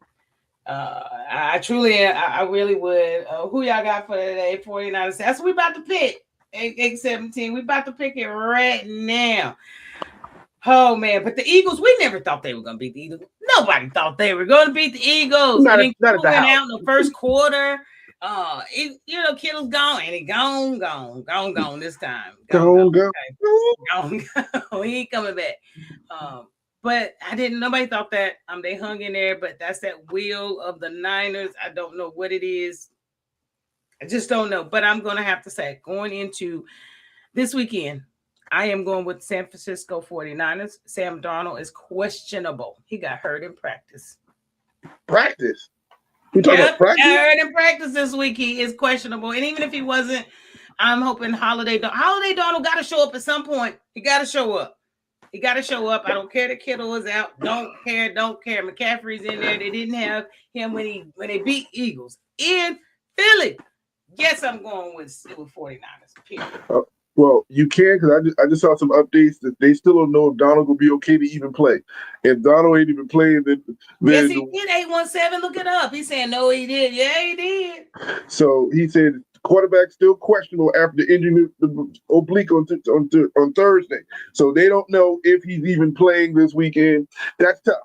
I really would. Who y'all got for today? 49ers. That's what we about to pick. 8-17. We about to pick it right now. Oh man, but the Eagles, we never thought they were going to beat the Eagles. Nobody thought they were going to beat the Eagles. Not went at the house. Out in the first quarter. Kittle's gone, and he gone this time. Gone. He ain't coming back. But nobody thought that. They hung in there, but that's that will of the Niners. I don't know what it is. I just don't know. But I'm going to have to say, going into this weekend, I am going with San Francisco 49ers. Sam Darnold is questionable. He got hurt in practice. Practice? You talking about practice? Got hurt in practice this week. He is questionable. And even if he wasn't, I'm hoping Holiday Darnold got to show up at some point. He got to show up. I don't care that Kittle is out. Don't care. McCaffrey's in there. They didn't have him when they beat Eagles in Philly. Yes, I'm going with 49ers. Period. Well, you can, because I just saw some updates that they still don't know if Donald will be okay to even play. If Donald ain't even playing, then yes, he did. 817. Look it up. He's saying no, he did. Yeah, he did. So he said quarterback still questionable after the injury the oblique on Thursday. So they don't know if he's even playing this weekend. That's tough.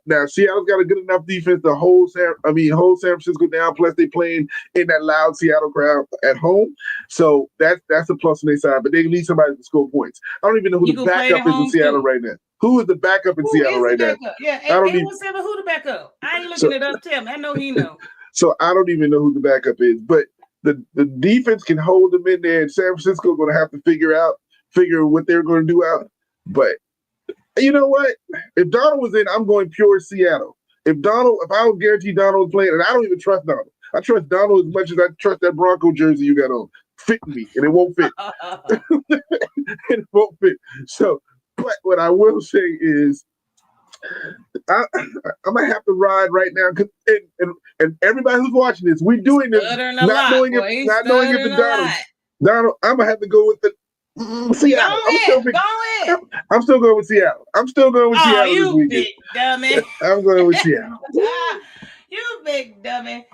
Now Seattle's got a good enough defense to hold San Francisco down. Plus they playing in that loud Seattle crowd at home, so that's a plus on their side. But they need somebody to score points. I don't even know who the backup is in Seattle right now. Who is the backup in Seattle right now? Yeah, 817. Who the backup? I ain't looking it up. Tell me. I know he know. So I don't even know who the backup is, but the defense can hold them in there, and San Francisco going to have to figure what they're going to do out, but. You know what? If Donald was in, I'm going pure Seattle. If I would guarantee Donald was playing, and I don't even trust Donald. I trust Donald as much as I trust that Bronco jersey you got on. Fit me, and it won't fit. It won't fit. So, but what I will say is, I'm gonna have to ride right now, and everybody who's watching this, we're doing this not knowing if the Donald. I'm gonna have to go with the Seattle. Go ahead. I'm still going with Seattle. I'm still going with Seattle this You weekend. big dummy. I'm going with Seattle. You big dummy.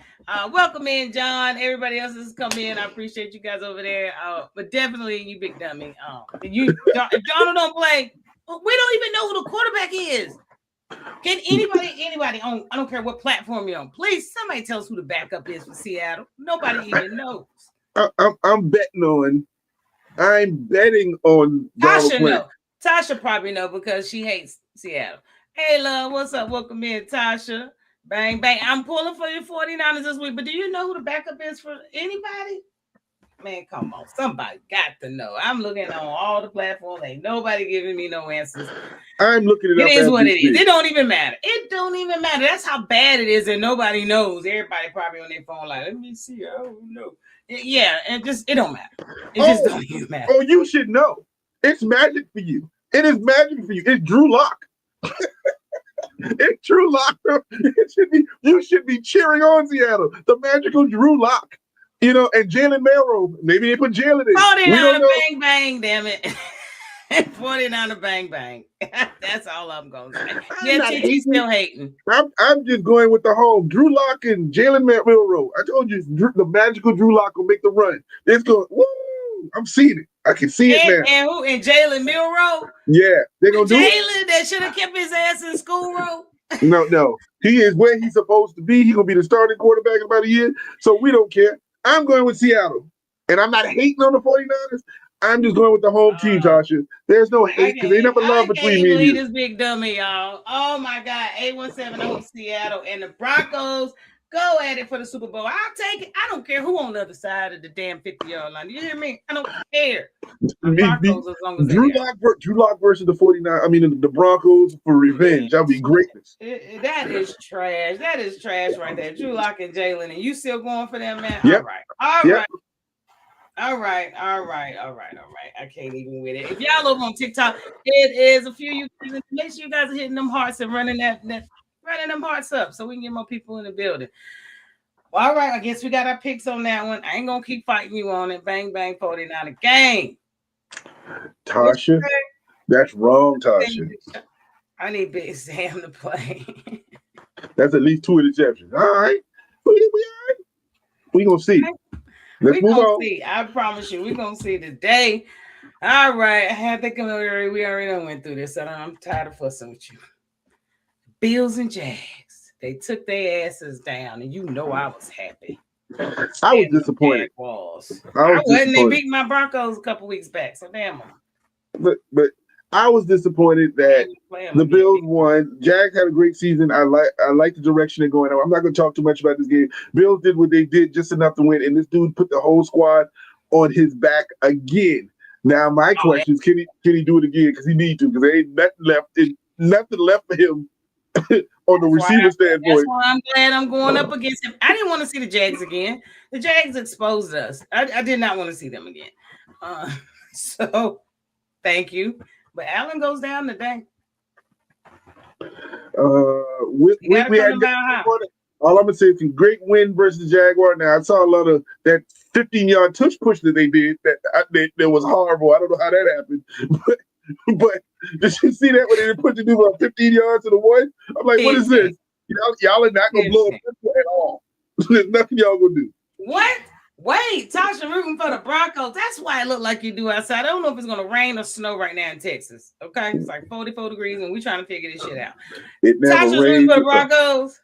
Welcome in, John. Everybody else has come in. I appreciate you guys over there. But definitely you big dummy. If Donald don't play, we don't even know who the quarterback is. Can anybody on, I don't care what platform you're on, please somebody tell us who the backup is for Seattle. Nobody even knows. I'm betting on Tasha know. Tasha probably know because she hates Seattle. Hey, love, what's up? Welcome in, Tasha. Bang, bang. I'm pulling for your 49ers this week, but do you know who the backup is for anybody? Man, come on. Somebody got to know. I'm looking on all the platforms. Ain't nobody giving me no answers. I'm looking it up. It is what it is. It don't even matter. It don't even matter. That's how bad it is, and nobody knows. Everybody probably on their phone like, let me see. I don't know. Yeah, and it don't matter. It just don't even matter. Oh, you should know. It's magic for you. It is magic for you. It's Drew Lock. It's Drew Lock. You should be cheering on Seattle. The magical Drew Lock. And Jalen Melrose. Maybe they put Jalen in. 49er bang bang, damn it. 49er bang bang. That's all I'm gonna say. Yeah, TT still hating. I'm just going with the home. Drew Lock and Jalen Melrose. I told you the magical Drew Lock will make the run. It's going. Woo! I'm seeing it. I can see it now. And who? And Jalen Milroe? Yeah, they're gonna do it. Jalen that should have kept his ass in school, bro. No. He is where he's supposed to be. He's gonna be the starting quarterback in about a year. So we don't care. I'm going with Seattle. And I'm not hating on the 49ers. I'm just going with the home team, Tasha. There's no hate because they never love between me and you. This big dummy, y'all. Oh my God. 817 Seattle and the Broncos. Go at it for the Super Bowl. I'll take it. I don't care who on the other side of the damn 50-yard line. You hear me? I don't care. Broncos, as long as Drew Lock versus the 49. I mean, the Broncos for revenge. That'd be greatness. That is trash. That is trash right there. Drew Lock and Jalen, and you still going for them, man? Yep. All right. I can't even with it. If y'all over on TikTok, it is a few of you. Make sure you guys are hitting them hearts and running them hearts up so we can get more people in the building. Well, all right, I guess we got our picks on that one. I ain't gonna keep fighting you on it. Bang bang 49 game. Tasha, that's wrong, Tasha. I need Big Sam to play. That's at least 2 interceptions. All right. We gonna see. Let's move on. See. I promise you, we're gonna see today. All right. I think we already went through this. I'm tired of fussing with you. Bills and Jags, they took their asses down, and I was happy. I was disappointed. I wasn't. They beat my Broncos a couple weeks back, so damn them. But I was disappointed that the Bills won. Jags had a great season. I like the direction they're going. I'm not going to talk too much about this game. Bills did what they did, just enough to win, and this dude put the whole squad on his back again. Now my question is, can he do it again? Because he needs to. Because there ain't nothing left for him. On the receiver standpoint. That's why I'm glad I'm going up against him. I didn't want to see the Jags again. The Jags exposed us. I did not want to see them again. So thank you. But Allen goes down today. We had all I'm gonna say is a great win versus Jaguar. Now I saw a lot of that 15-yard touch push that they did. That was horrible. I don't know how that happened, but did you see that when they put the dude about 15 yards to the one? I'm like, what is this? Y'all are not gonna blow up at all. There's nothing y'all gonna do. What? Wait, Tasha rooting for the Broncos. That's why it looked like you do outside. I don't know if it's gonna rain or snow right now in Texas. Okay, it's like 44 degrees, and we're trying to figure this shit out. Tasha's rooting for the Broncos.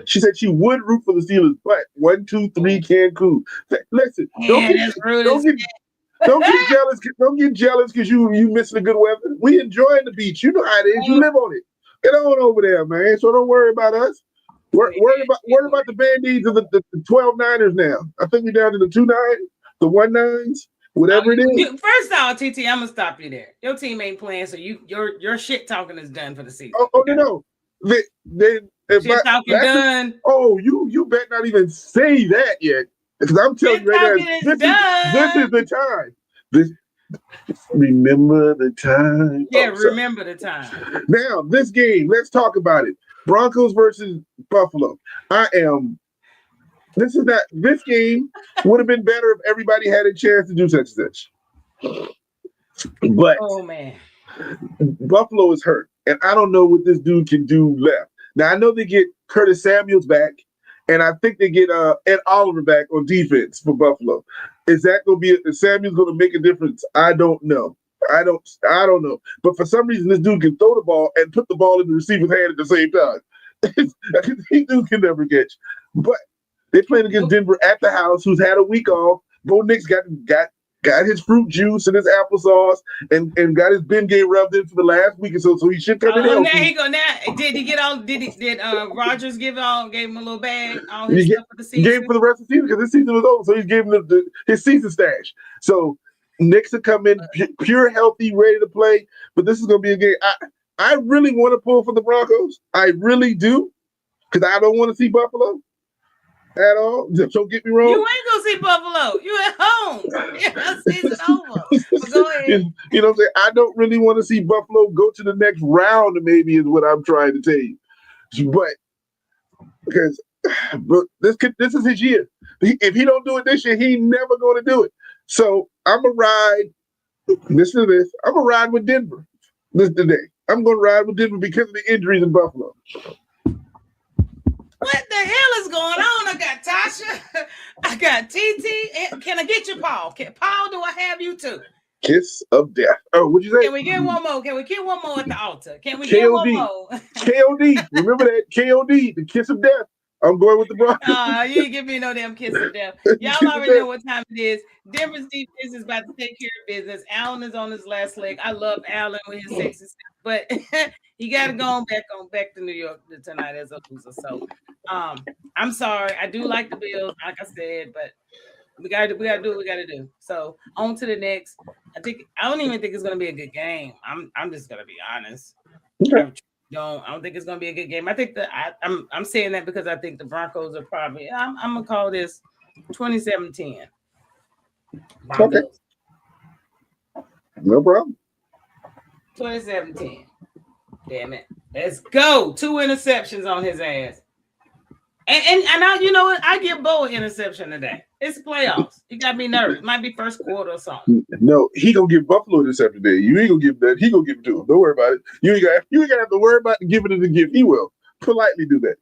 She said she would root for the Steelers, but 1, 2, 3 Cancun. Listen, don't get jealous. Don't get jealous because you missing the good weather. We enjoying the beach. You know how it is. You live on it. Get on over there, man. So don't worry about us. Worry about the band-aids of the 12 Niners now. I think we're down to the 2 9s, the 1 9s, whatever it is. First off, TT, I'm gonna stop you there. Your team ain't playing, so your shit talking is done for the season. Oh no. Shit talking done. Oh, you better not even say that yet. Because I'm telling you right now, this is the time. Remember the time. Yeah, remember the time. Now, this game, let's talk about it. Broncos versus Buffalo. This game would have been better if everybody had a chance to do such and such. But Oh man. Buffalo is hurt, and I don't know what this dude can do left. Now I know they get Curtis Samuels back, and I think they get Ed Oliver back on defense for Buffalo. Is that going to be? Is Samuels going to make a difference? I don't know. I don't know. But for some reason, this dude can throw the ball and put the ball in the receiver's hand at the same time. He dude can never catch. But they playing against Denver at the house, who's had a week off. Bo Nix got his fruit juice and his applesauce and got his Ben game rubbed in for the last week or so he should come in healthy. Now he go. Now did he get all? Did Rogers gave him a little bag, all his stuff for the season? Gave him for the rest of the season because this season was over, so he's giving him his season stash. So Nix will come in pure, healthy, ready to play. But this is going to be a game. I really want to pull for the Broncos. I really do, because I don't want to see Buffalo at all. Don't get me wrong. You ain't gonna see Buffalo. You at home. Yeah, season over. But go ahead. You know what I'm saying? I don't really want to see Buffalo go to the next round, maybe, is what I'm trying to tell you. But because this is his year. If he don't do it this year, he never going to do it. So I'm going to ride. Listen to this. I'm going to ride with Denver today. I'm going to ride with Denver because of the injuries in Buffalo. What the hell is going on? I got Tasha. I got TT. Can I get you, Paul? Paul, do I have you too? Kiss of death. Oh, what'd you say? Can we get one more? Can we get one more at the altar? Can we get one more? KOD. Remember that? KOD, the kiss of death. I'm going with the Broncos. You ain't give me no damn kiss of death. Y'all already know what time it is. Denver's defense is about to take care of business. Allen is on his last leg. I love Allen with his sexy stuff, but he got to go back to New York tonight as a loser. So I'm sorry. I do like the Bills, like I said, but we gotta do what we gotta do. So on to the next. I don't even think it's gonna be a good game. I'm just gonna be honest. Okay. I don't think it's gonna be a good game. I think I'm saying that because I think the Broncos are probably. I'm gonna call this 27-10. Okay. No problem. 27-10. Damn it. Let's go. 2 interceptions on his ass. And I, you know what? I give Bo an interception today. It's playoffs. He got me nervous. Might be first quarter or something. No, he gonna give Buffalo an interception today. You ain't gonna give that. He gonna give it to him. Don't worry about it. You ain't gonna have to worry about giving it a gift. He will politely do that.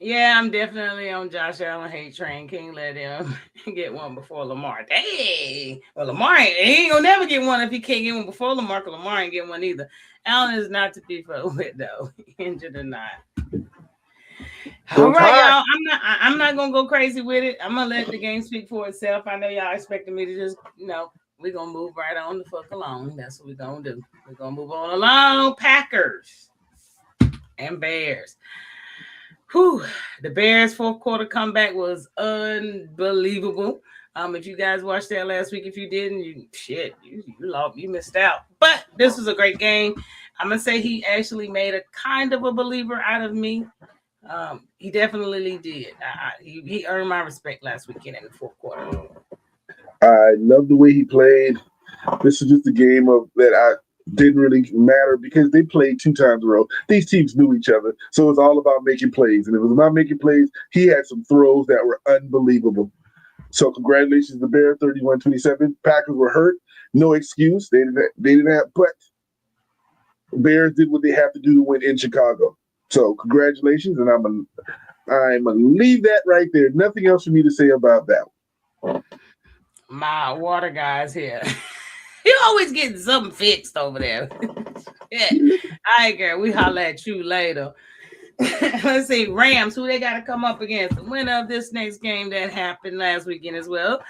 Yeah, I'm definitely on Josh Allen hate train. Can't let him get one before Lamar. Dang. Well, Lamar he ain't gonna never get one if he can't get one before Lamar. Because Lamar ain't get one either. Allen is not to be fucked with though, injured or not. All right, y'all. I'm not gonna go crazy with it. I'm gonna let the game speak for itself. I know y'all expecting me to just, we're gonna move right on the fuck along. That's what we're gonna do. We're gonna move on along. Packers and Bears. Whew. The Bears' fourth quarter comeback was unbelievable. If you guys watched that last week, if you didn't, you missed out. But this was a great game. I'm gonna say he actually made a kind of a believer out of me. He definitely did. He earned my respect last weekend in the fourth quarter. I love the way he played. This is just a game that didn't really matter because they played 2 times in a row. These teams knew each other, so it's all about making plays. And if it was about making plays, he had some throws that were unbelievable. So congratulations to the Bears, 31-27. Packers were hurt, no excuse. They didn't have, but Bears did what they have to do to win in Chicago. So congratulations, and I'm gonna leave that right there. Nothing else for me to say about that one. My water guy's here. You always getting something fixed over there. Yeah. All right, girl. We holler at you later. Let's see. Rams, who they got to come up against. The winner of this next game that happened last weekend as well.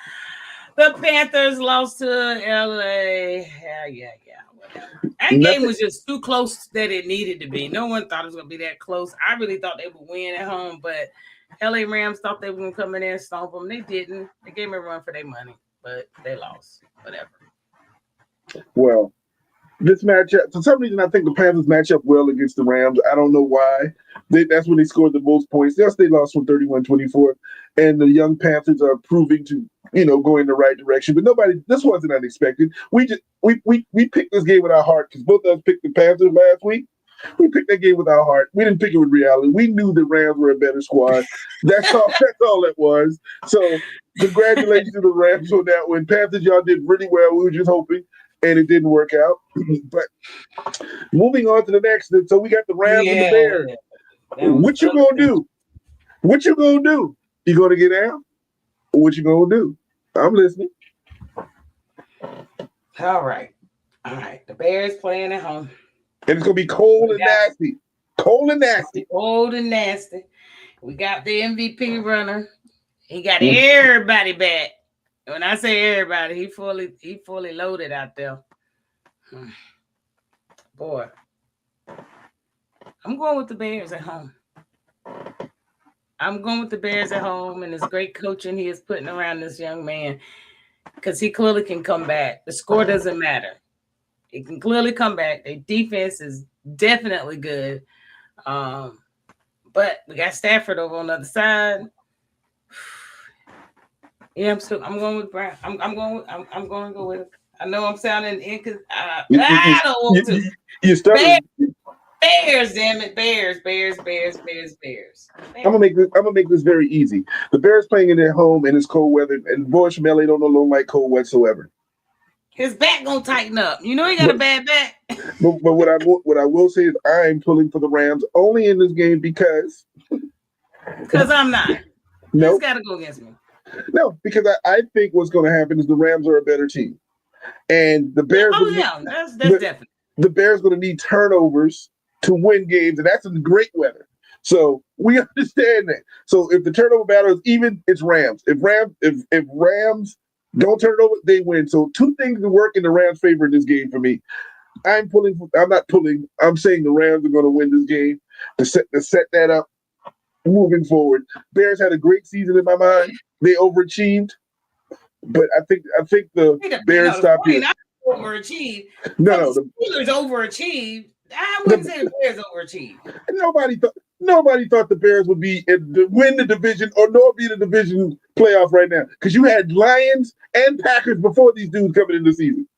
The Panthers lost to LA. Yeah. That game was just too close that it needed to be. No one thought it was going to be that close. I really thought they would win at home, but LA Rams thought they were going to come in there and stomp them. They didn't. They gave me a run for their money, but they lost. Whatever. Well, this matchup, for some reason, I think the Panthers match up well against the Rams. I don't know why. That's when they scored the most points. Yes, they lost from 31-24, and the young Panthers are proving to, go in the right direction. But this wasn't unexpected. We picked this game with our heart because both of us picked the Panthers last week. We picked that game with our heart. We didn't pick it with reality. We knew the Rams were a better squad. That's all it was. So congratulations to the Rams on that one. Panthers, y'all did really well. We were just hoping. and it didn't work out. But moving on to the next, so we got the Rams and the Bears. What you gonna do? What you gonna do? You gonna get out? What you gonna do? I'm listening. All right. The Bears playing at home. And it's gonna be cold and nasty. Cold and nasty. Cold and nasty. We got the MVP runner. He got everybody back. When I say everybody, he fully loaded out there. Boy, I'm going with the Bears at home. I'm going with the Bears at home, and it's great coaching he is putting around this young man because he clearly can come back. The score doesn't matter. He can clearly come back. Their defense is definitely good. But we got Stafford over on the other side. Yeah, I'm going with Brown. I'm going to go with it. I know I'm sounding because I don't want to. You're stubborn. Bears, damn it, Bears. I'm gonna make this very easy. The Bears playing in their home and it's cold weather, and boys from LA don't like cold whatsoever. His back gonna tighten up. You know he got a bad back. But what I will say is I'm pulling for the Rams only in this game because I'm not. No, it's got to go against me. No, because I think what's going to happen is the Rams are a better team, and the Bears. That's definitely. The Bears going to need turnovers to win games, and that's in great weather. So we understand that. So if the turnover battle is even, it's Rams. If Rams don't turn it over, they win. So two things to work in the Rams' favor in this game for me. I'm not pulling. I'm saying the Rams are going to win this game to set that up moving forward. Bears had a great season in my mind. They overachieved, but I think the Bears stopped here. Overachieved. No, the Steelers overachieved. I wouldn't say the Bears overachieved. Nobody thought the Bears would win the division or nor be the division playoff right now because you had Lions and Packers before these dudes coming into the season.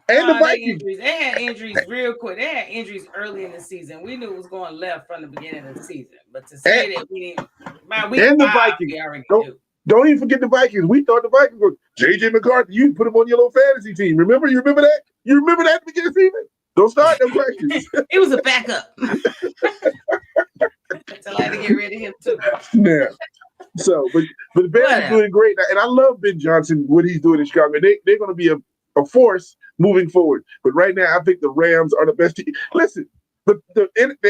And the Vikings. They had injuries real quick. They had injuries early in the season. We knew it was going left from the beginning of the season. But to say that we didn't, by week and the 5, Vikings. we already knew. Don't even forget the Vikings. We thought the Vikings were J.J. McCarthy. You put him on your little fantasy team. Remember? You remember that? You remember that at the beginning of the season? Don't start no questions. It was a backup. So I had to get rid of him too. Yeah. So, but the Bears are doing great, and I love Ben Johnson, what he's doing in Chicago. They're going to be a force moving forward. But right now, I think the Rams are the best team. Listen, the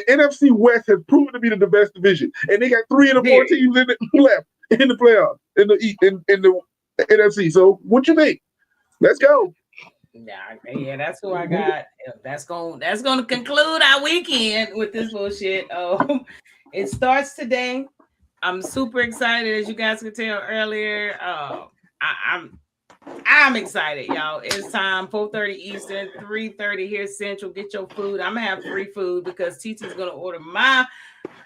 NFC West has proven to be the best division, and they got 3 of the 4 teams left in the playoffs in the NFC. So, what you think? Let's go. Yeah, that's who I got. That's gonna conclude our weekend with this bullshit. It starts today. I'm super excited, as you guys could tell earlier. I'm excited, y'all. It's time, 4:30 Eastern, 3:30 here Central. Get your food. I'm gonna have free food because TT's gonna order my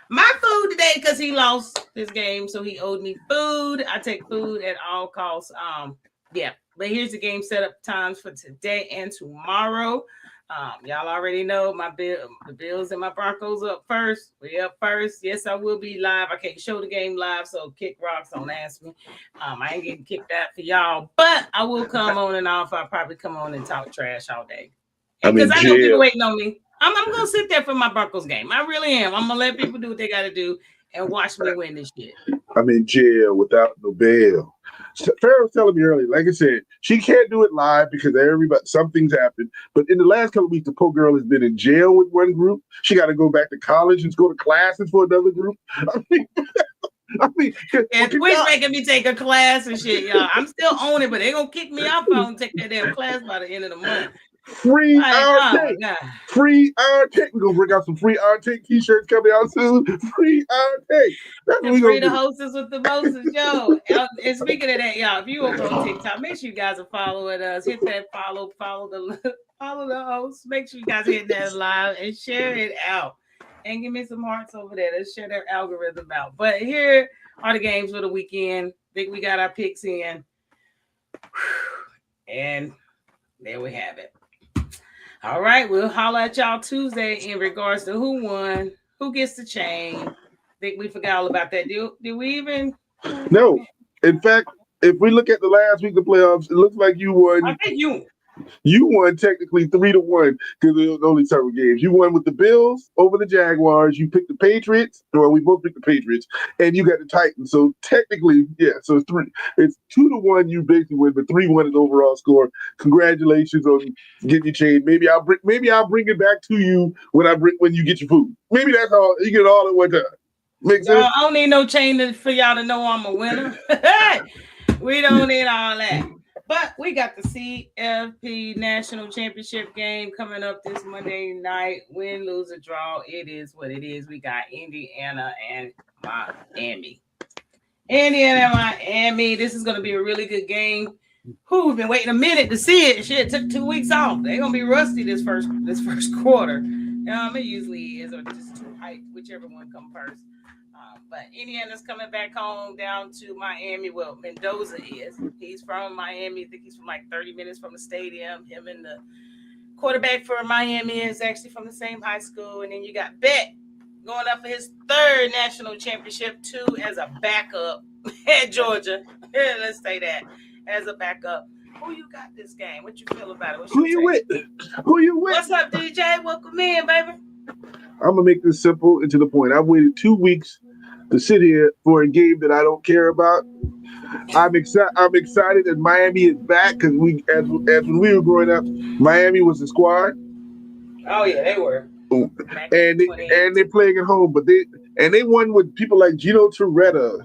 food today because he lost his game, so he owed me food. I take food at all costs. Yeah. But here's the game setup times for today and tomorrow. Y'all already know the Bills and my Broncos up first. We up first. Yes, I will be live. I can't show the game live, so kick rocks. Don't ask me. I ain't getting kicked out for y'all, but I will come on and off. I'll probably come on and talk trash all day because I know people waiting on me. I'm gonna sit there for my Broncos game. I really am. I'm gonna let people do what they got to do and watch me win this shit. I'm in jail without no bail. Farrah was telling me earlier, like I said, she can't do it live because something's happened. But in the last couple of weeks, the poor girl has been in jail with one group. She got to go back to college and go to classes for another group. Twitch making me take a class and shit, y'all. I'm still on it, but they're gonna kick me off if I don't take that damn class by the end of the month. Free UNRIVALED. Free UNRIVALED. We're gonna bring out some free UNRIVALED t-shirts coming out soon. Free UNRIVALED. That's what we gonna do. The hostess with the mostest, yo. And speaking of that, y'all, if you over on TikTok, make sure you guys are following us. Hit that follow the host. Make sure you guys hit that live and share it out. And give me some hearts over there. Let's share their algorithm out. But here are the games for the weekend. I think we got our picks in. And there we have it. All right, we'll holler at y'all Tuesday in regards to who won, who gets the chain. Think we forgot all about that. Did we even? No. In fact, if we look at the last week of playoffs, it looks like you won. I think you. You won technically 3-1 because it was only several games. You won with the Bills over the Jaguars. You picked the Patriots. Well, we both picked the Patriots, and you got the Titans. So technically, yeah. So it's 2-1. You basically win, but 3-1 is the overall score. Congratulations on getting your chain. Maybe I'll bring it back to you when you get your food. Maybe that's all. You get it all at one time. Make sense? I don't need no chain for y'all to know I'm a winner. We don't need all that. But we got the CFP National Championship game coming up this Monday night. Win, lose, or draw. It is what it is. We got Indiana and Miami. Indiana and Miami. This is going to be a really good game. We've been waiting a minute to see it. Shit, took 2 weeks off. They're going to be rusty this first quarter. It usually is, or just too hyped, whichever one comes first. But Indiana's coming back home down to Miami. Well, Mendoza is. He's from Miami. I think he's from like 30 minutes from the stadium. Him and the quarterback for Miami is actually from the same high school. And then you got Beck going up for his 3rd national championship, 2 as a backup at Georgia. Let's say that, as a backup. Who you got this game? What you feel about it? Who you with? What's up, DJ? Welcome in, baby. I'm going to make this simple and to the point. I've waited 2 weeks to sit here for a game that I don't care about. I'm excited that Miami is back because as when we were growing up, Miami was the squad. Oh yeah, they were. And they're playing at home, but they won with people like Gino Torretta,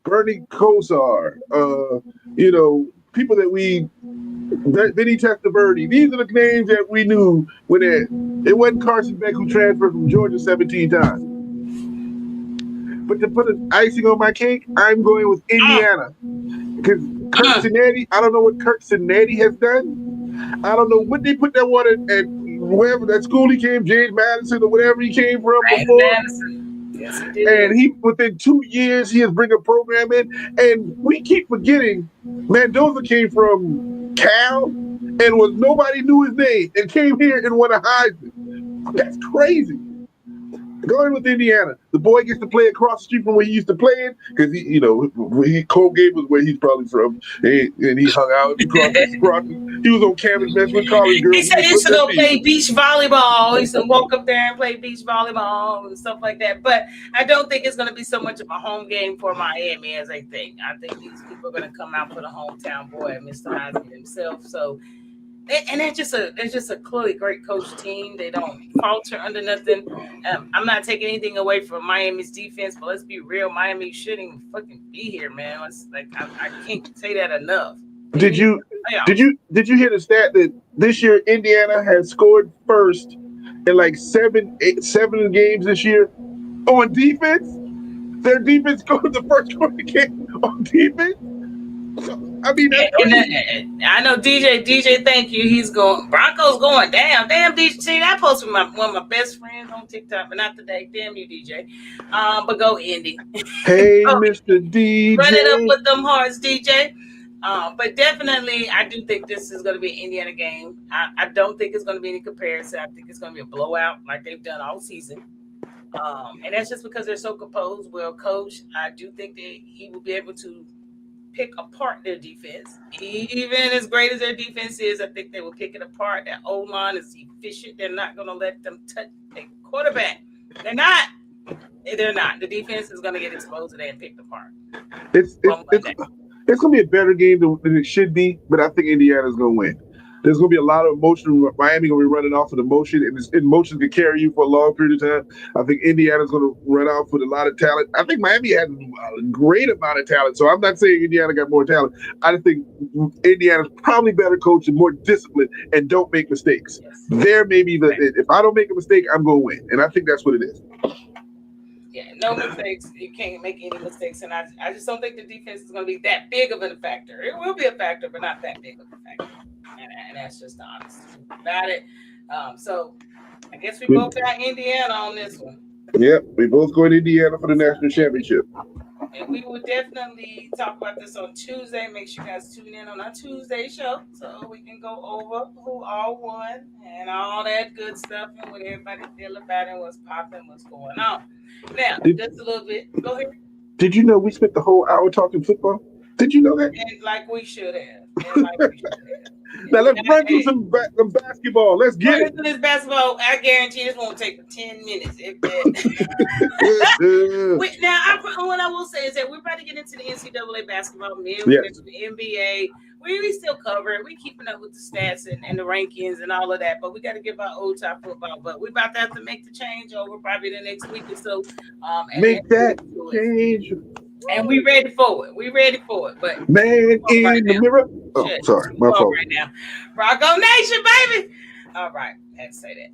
Bernie Kosar, people that Vinny Testaverde. These are the names that we knew when it wasn't Carson Beck who transferred from Georgia 17 times. But to put an icing on my cake, I'm going with Indiana. Because Kirk Cincinnati, I don't know what Kirk Cincinnati has done. I don't know what they put that one at wherever that school he came, James Madison or whatever he came from before. Yes, he did. And within 2 years, he has bring a program in. And we keep forgetting Mendoza came from Cal and nobody knew his name and came here and won a Heisman. That's crazy. Going with Indiana, the boy gets to play across the street from where he used to play in because Colgate was where he's probably from, and he hung out across. He was on campus messing with college girls. He said he used to go play beach volleyball. He used to walk up there and play beach volleyball and stuff like that. But I don't think it's going to be so much of a home game for Miami as I think. I think these people are going to come out for the hometown boy, Mr. Heisman himself. So. And they're just a clearly great coach team. They don't falter under nothing. I'm not taking anything away from Miami's defense, but let's be real. Miami shouldn't even fucking be here, man. It's like I can't say that enough. Did you hear the stat that this year Indiana has scored first in like seven games this year on defense? Their defense scored the first game on defense. I mean, I know DJ. Thank you. He's going. Broncos going down. Damn, DJ. See, that post with one of my best friends on TikTok, but not today. Damn you, DJ. But go Indy. Hey, Mr. DJ. Run it up with them hearts, DJ. But definitely, I do think this is going to be an Indiana game. I don't think it's going to be any comparison. I think it's going to be a blowout like they've done all season. And that's just because they're so composed, well coached. I do think that he will be able to pick apart their defense. Even as great as their defense is, I think they will pick it apart. That O-line is efficient. They're not going to let them touch a quarterback. They're not. The defense is going to get exposed today and picked apart. It's going to be a better game than it should be, but I think Indiana's going to win. There's going to be a lot of emotion. Miami going to be running off with emotion, and emotion can carry you for a long period of time. I think Indiana's going to run off with a lot of talent. I think Miami has a great amount of talent, so I'm not saying Indiana got more talent. I just think Indiana's probably better coached and more disciplined and don't make mistakes. Yes. There may be if I don't make a mistake, I'm going to win, and I think that's what it is. Yeah, no mistakes. You can't make any mistakes, and I just don't think the defense is going to be that big of a factor. It will be a factor, but not that big of a factor. And that's just the honest truth about it. So I guess we both got Indiana on this one. Yep, we both go to Indiana for the national championship. And we will definitely talk about this on Tuesday. Make sure you guys tune in on our Tuesday show so we can go over who all won and all that good stuff and what everybody feel about it, what's popping, what's going on. Now, just a little bit. Go ahead. Did you know we spent the whole hour talking football? Did you know that? And like we should have. Now let's run through some basketball. Let's get it. This basketball, I guarantee this won't take 10 minutes. If that. Now, what I will say is that we're about to get into the NCAA basketball. We're into the NBA. We still cover it. We're keeping up with the stats and the rankings and all of that. But we got to give our old top football. But we're about to have to make the change over probably the next week or so. Make that change. And we ready for it. We ready for it. But man in the mirror. Oh, sorry, my fault. Right now, Rocco Nation, baby. All right, I had to say that.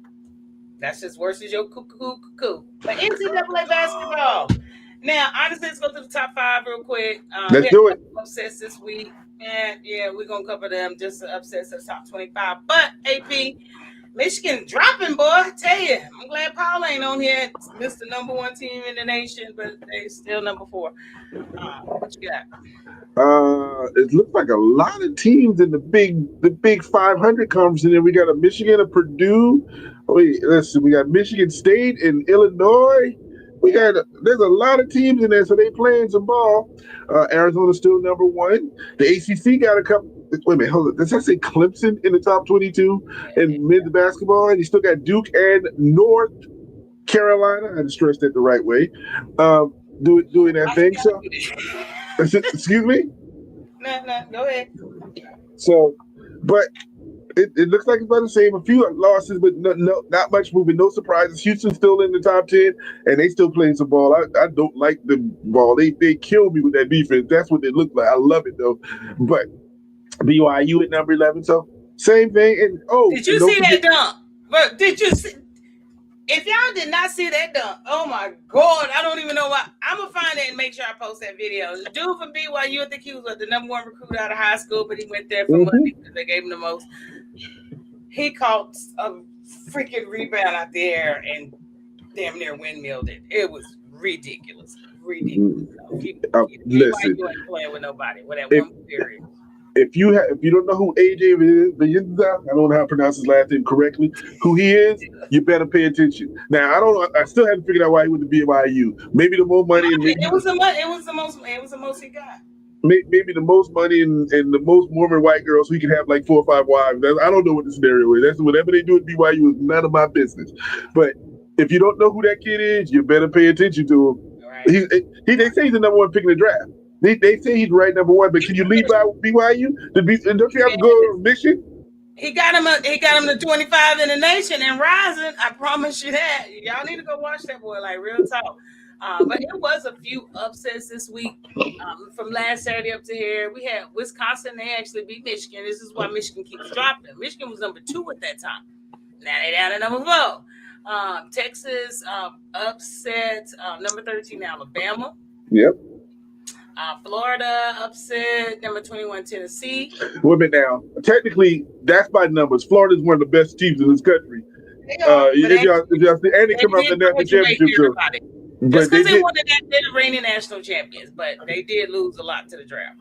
That's just worse as your cuckoo. But NCAA basketball. Now, honestly, let's go to the top 5 real quick. Let's do it. Upsets this week, and we're gonna cover them. Just the upsets of the top 25. But AP, Michigan dropping, boy. I tell you, I'm glad Paul ain't on here. It's the number 1 team in the nation, but they still number 4. What you got? It looks like a lot of teams in the big 500 conference. And then we got a Michigan, a Purdue. Wait, let's see. We got Michigan State and Illinois. There's a lot of teams in there, so they playing some ball. Arizona's still number 1. The ACC got a couple. Wait a minute, hold on. Does that say Clemson in the top 22 in men's basketball? And you still got Duke and North Carolina. I had to stress that the right way. Doing that thing. So, excuse me? No, go ahead. So, but it looks like it's about the same. A few losses, but not much movement. No surprises. Houston's still in the top 10, and they still playing some ball. I don't like the ball. They kill me with that defense. That's what they look like. I love it though. But BYU at number 11. So same thing. And did you see that dunk? But did you see? If y'all did not see that dunk, oh my God, I don't even know why. I'm going to find it and make sure I post that video. The dude from BYU, I think he was the number 1 recruit out of high school, but he went there for money because they gave him the most. He caught a freaking rebound out there and damn near windmilled it. It was ridiculous. Listen, BYU ain't playing with nobody with that one period. If you don't know who AJ is, I don't know how to pronounce his last name correctly, who he is, you better pay attention. Now I still haven't figured out why he went to BYU. Maybe the more money. It was the most he got. Maybe the most money and the most Mormon white girls, so he can have like 4 or 5 wives. I don't know what the scenario is. That's whatever they do at BYU is none of my business. But if you don't know who that kid is, you better pay attention to him. Right. They say he's the number 1 pick in the draft. They say he's right number 1, but can you leave by BYU? And don't you have to go on a mission? He got him to 25 in the nation and rising. I promise you that. Y'all need to go watch that boy, like real talk. But it was a few upsets this week. From last Saturday up to here, we had Wisconsin. They actually beat Michigan. This is why Michigan keeps dropping. Michigan was number 2 at that time. Now they're down to number 4. Texas upset number 13 Alabama. Yep. Florida upset number 21 Tennessee. Wait a minute now. Technically, that's by numbers. Florida's one of the best teams in this country. They come out the national championship. Just because they won the reigning national champions, but they did lose a lot to the draft.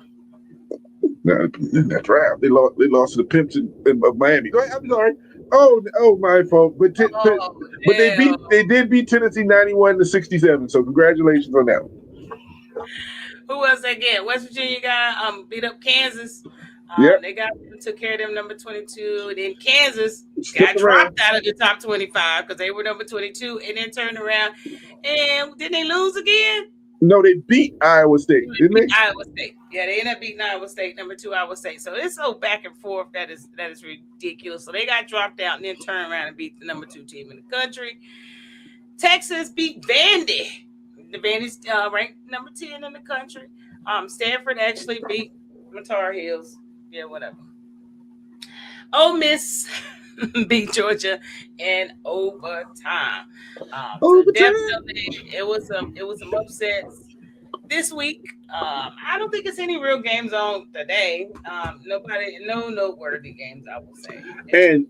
In that draft, they lost to the Pimps of Miami. Go ahead, I'm sorry. Oh, my fault. But they did beat Tennessee 91-67. So congratulations on that one. Who was that again? West Virginia got beat up Kansas. They took care of them number 22. And then Kansas got dropped out of the top 25 because they were number 22 and then turned around. And didn't they lose again? No, they beat Iowa State, didn't they? Iowa State. Yeah, they ended up beating Iowa State, number 2 Iowa State. So it's so back and forth that is ridiculous. So they got dropped out and then turned around and beat the number 2 team in the country. Texas beat Vandy. The Vandy's ranked number 10 in the country. Stanford actually beat the Tar Heels. Yeah, whatever. Ole Miss beat Georgia in overtime. So definitely, it was some upsets this week. I don't think it's any real games on today. No noteworthy games, I will say. And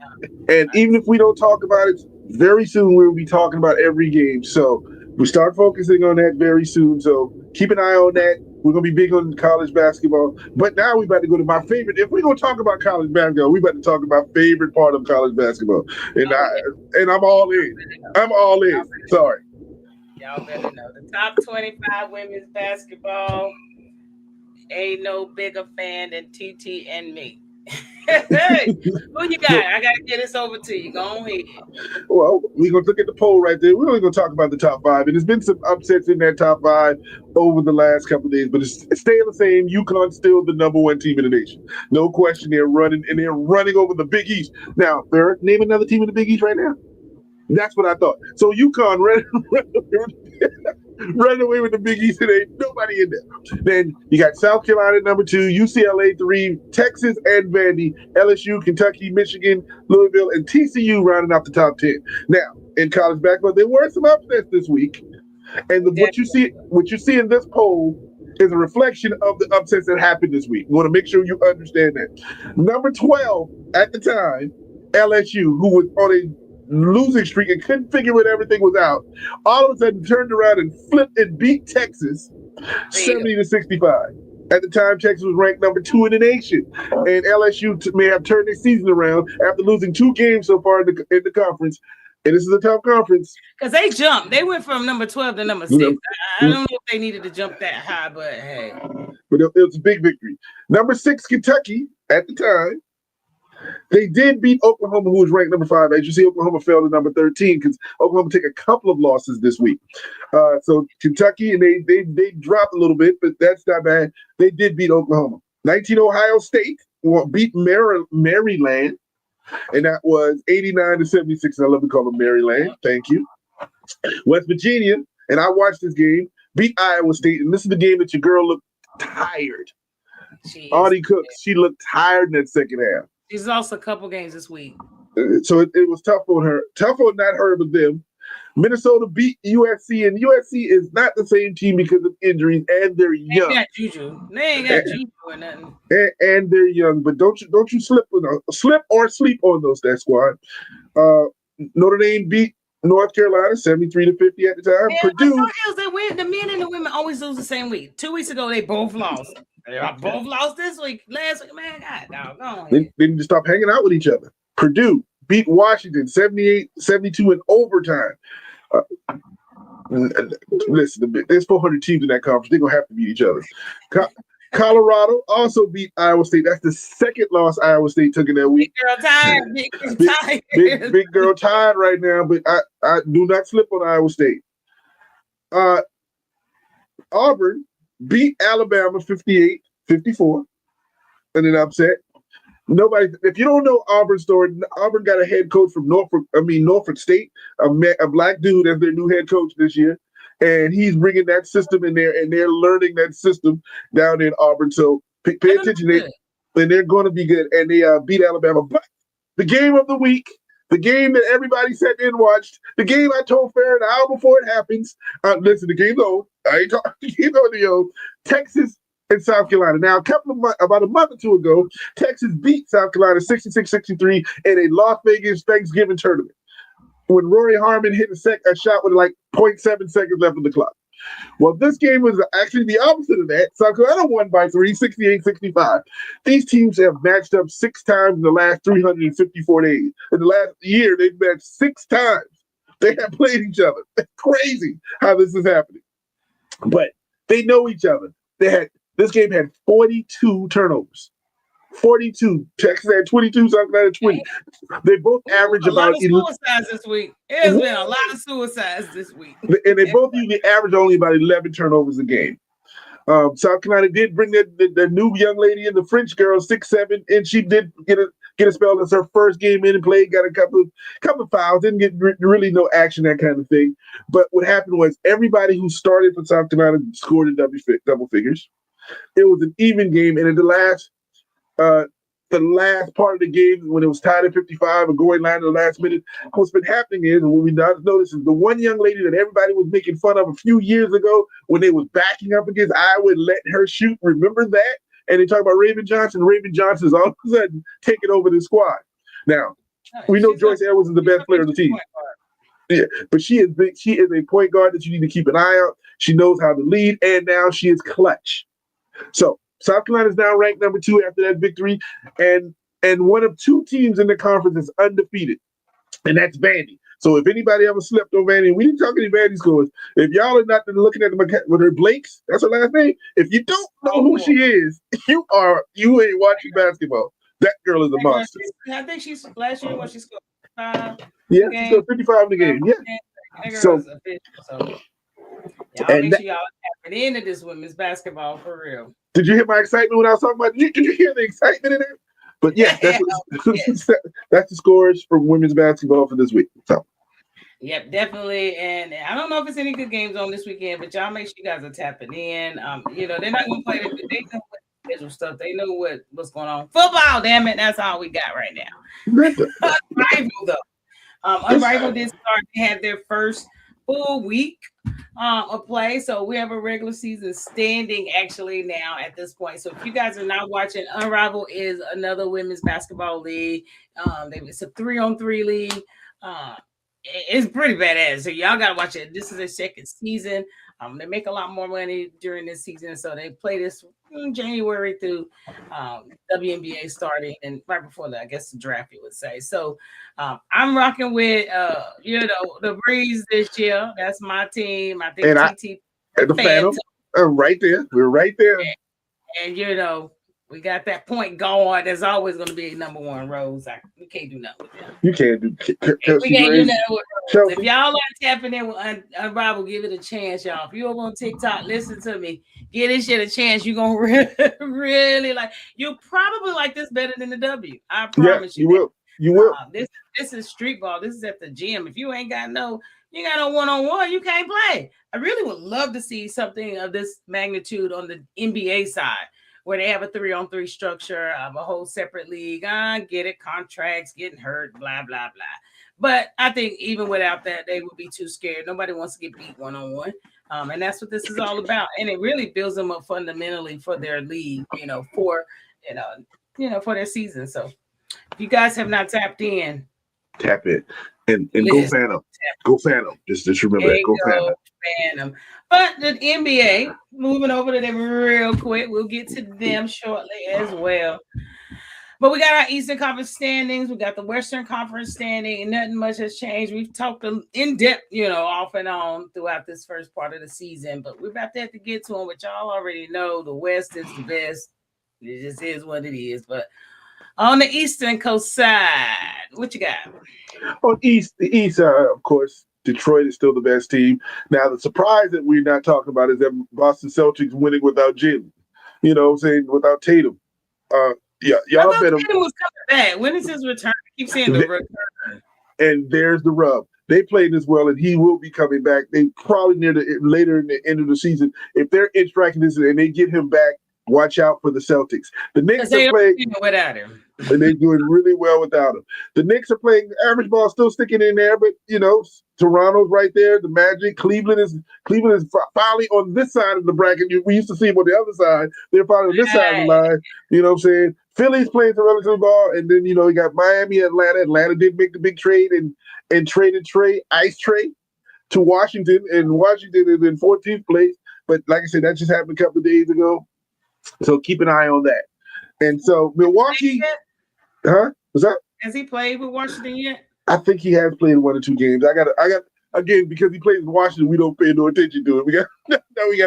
even if we don't talk about it, very soon we'll be talking about every game. So we start focusing on that very soon. So keep an eye on that. We're going to be big on college basketball. But now we're about to go to my favorite. If we're going to talk about college basketball, we're about to talk about favorite part of college basketball. And I'm all in. I'm all in. Sorry. Y'all better know. The top 25 women's basketball, ain't no bigger fan than TT and me. Hey, who you got? I gotta get this over to you. Go ahead. Well, we're going to look at the poll right there. We're only going to talk about the top five. And there's been some upsets in that top five over the last couple of days, but it's staying the same. UConn's still the number one team in the nation. No question. They're running over the Big East. Now, Farrah, name another team in the Big East right now. That's what I thought. So UConn ran away with the Big East, and ain't nobody in there. Then you got South Carolina number 2, UCLA 3, Texas and Vandy, LSU, Kentucky, Michigan, Louisville, and TCU rounding out the top 10. Now, in college basketball, there were some upsets this week, and what you see in this poll is a reflection of the upsets that happened this week. We want to make sure you understand that. Number 12 at the time, LSU, who was on a losing streak and couldn't figure when everything was out, all of a sudden turned around and flipped and beat Texas 70-65. At the time, Texas was ranked number 2 in the nation, and LSU may have turned their season around after losing 2 games so far in the conference. And this is a tough conference. Because they jumped. They went from number 12 to number 6. I don't know if they needed to jump that high, but hey. But it was a big victory. Number 6, Kentucky, at the time, they did beat Oklahoma, who was ranked number 5. As you see, Oklahoma fell to number 13 because Oklahoma took a couple of losses this week. So Kentucky, and they dropped a little bit, but that's not bad. They did beat Oklahoma. 19 Ohio State beat Maryland, and that was 89-76. And I love to call them Maryland. Thank you. West Virginia, and I watched this game, beat Iowa State, and this is the game that your girl looked tired. Audie Cook, she looked tired in that second half. She's lost a couple games this week. So it was tough on her. Tough on not her, but them. Minnesota beat USC, and USC is not the same team because of injuries, and they're young. They ain't got Juju or nothing. And they're young, but don't you slip or sleep on that squad. Notre Dame beat North Carolina 73-50 at the time. Yeah, Purdue. They win. The men and the women always lose the same week. 2 weeks ago, they both lost. They both lost this week. Last week, man, God, they need to stop hanging out with each other. Purdue beat Washington 78-72 in overtime. Listen, there's 400 teams in that conference. They're going to have to beat each other. Colorado also beat Iowa State. That's the second loss Iowa State took in that week. Big girl tired right now, but I do not slip on Iowa State. Auburn beat Alabama 58-54 in an upset. If you don't know Auburn's story, Auburn got a head coach from Norfolk State, a black dude as their new head coach this year. And he's bringing that system in there, and they're learning that system down in Auburn. So pay attention, and they're going to be good. And they beat Alabama. But the game of the week, the game that everybody sat there and watched, the game I told Farrah an hour before it happens. Listen, the game's over. I ain't talking. You know, Texas and South Carolina. Now, about a month or two ago, Texas beat South Carolina 66-63 in a Las Vegas Thanksgiving tournament, when Rory Harmon hit a shot with like 0.7 seconds left on the clock. Well, this game was actually the opposite of that. South Carolina won by 3, 68-65. These teams have matched up 6 times in the last 354 days. In the last year, they've matched 6 times. They have played each other. It's crazy how this is happening. But they know each other. This game had 42 turnovers. 42. Texas had 22, South Carolina 20. They both average about suicides this week. There's been a lot of suicides this week. And they both usually average only about 11 turnovers a game. South Carolina did bring the new young lady in, the French girl, 6'7", and she did get a spell. It's her first game in and played, got a couple of fouls, didn't get really no action, that kind of thing. But what happened was everybody who started for South Carolina scored in double figures. It was an even game, and in the last part of the game, when it was tied at 55 and going line in the last minute, what's been happening is, and what we noticed is the one young lady that everybody was making fun of a few years ago when they was backing up against Iowa and letting her shoot. Remember that? And they talk about Raven Johnson. Raven Johnson is all of a sudden taking over the squad. Now, we know Joyce Edwards is the best player on the team. Yeah, but she is a point guard that you need to keep an eye out. She knows how to lead, and now she is clutch. So South Carolina is now ranked number 2 after that victory, and one of 2 teams in the conference is undefeated, and that's Vandy. So if anybody ever slept on Vandy, we didn't talk any Vandy scores. If y'all are not looking at them with her Blakes, that's her last name. If you don't know who she is, you ain't watching basketball. That girl is a monster. I think she's last year when she scored 5 Yeah, she games. scored 55 in the game. Yeah. That girl So is official. So y'all and make that, sure y'all tap it into this women's basketball for real. did you hear my excitement when I was talking about? Did you hear the excitement in there? But yeah, that's Yes. that's the scores for women's basketball for this week. So Yep, definitely. And I don't know if it's any good games on this weekend, but y'all make sure you guys are tapping in. They're not gonna play they know what schedule stuff. They know what's going on. Football, damn it, that's all we got right now. Unrivaled though. Unrivaled did start. They had their first full week of play. So we have a regular season standing actually now at this point. So if you guys are not watching, Unrivaled is another women's basketball league. It's a 3-on-3 league. It's pretty badass. So y'all gotta watch it. This is their second season. They make a lot more money during this season, so they play this January through WNBA starting, and right before that, I guess the draft, you would say. So I'm rocking with the Breeze this year. That's my team. I think and TT the Phantom, right there. We're right there. And we got that point guard. There's always going to be a number one Rose. We can't do nothing with them. You can't do. We can't do nothing with Rose. If y'all are tapping in with Unrivaled, give it a chance, y'all. If you're on TikTok, listen to me. Give this shit a chance. You're going to really like. You'll probably like this better than the W. I promise you. You will. You will. This is street ball. This is at the gym. If you ain't got no one-on-one, you can't play. I really would love to see something of this magnitude on the NBA side, where they have a 3-on-3 structure of a whole separate league. Get it, contracts, getting hurt, blah, blah, blah. But I think even without that, they would be too scared. Nobody wants to get beat one-on-one. And that's what this is all about. And it really builds them up fundamentally for their league, for their season. So if you guys have not tapped in, tap it and go Phantom. Go Phantom. Just remember that. Go Phantom. But the NBA, moving over to them real quick. We'll get to them shortly as well. But we got our Eastern Conference standings. We got the Western Conference standing, and nothing much has changed. We've talked in depth, off and on throughout this first part of the season. But we're about to have to get to them, which y'all already know. The West is the best. It just is what it is. But on the Eastern Coast side, what you got? On the East, of course, Detroit is still the best team. Now, the surprise that we're not talking about is that Boston Celtics winning without Jalen. You know what I'm saying? Without Tatum. Y'all better. Tatum was coming back. When is his return? I keep saying the return. And there's the rub. They played this well, and he will be coming back. They probably later in the end of the season. If they're in striking this and they get him back, watch out for the Celtics. The Knicks are playing without him, and they're doing really well without him. The Knicks are playing average ball, still sticking in there, but Toronto's right there. The Magic, Cleveland is finally on this side of the bracket. We used to see them on the other side. They're finally on this side of the line. You know what I'm saying? Philly's playing some relative ball, and then you got Miami, Atlanta. Atlanta did make the big trade and traded Ice Trey to Washington, and Washington is in 14th place. But like I said, that just happened a couple of days ago. So keep an eye on that. And so Milwaukee, what's that? Has he played with Washington yet? I think he has played 1 or 2 games. I got again, because he plays in Washington, we don't pay no attention to it. We got to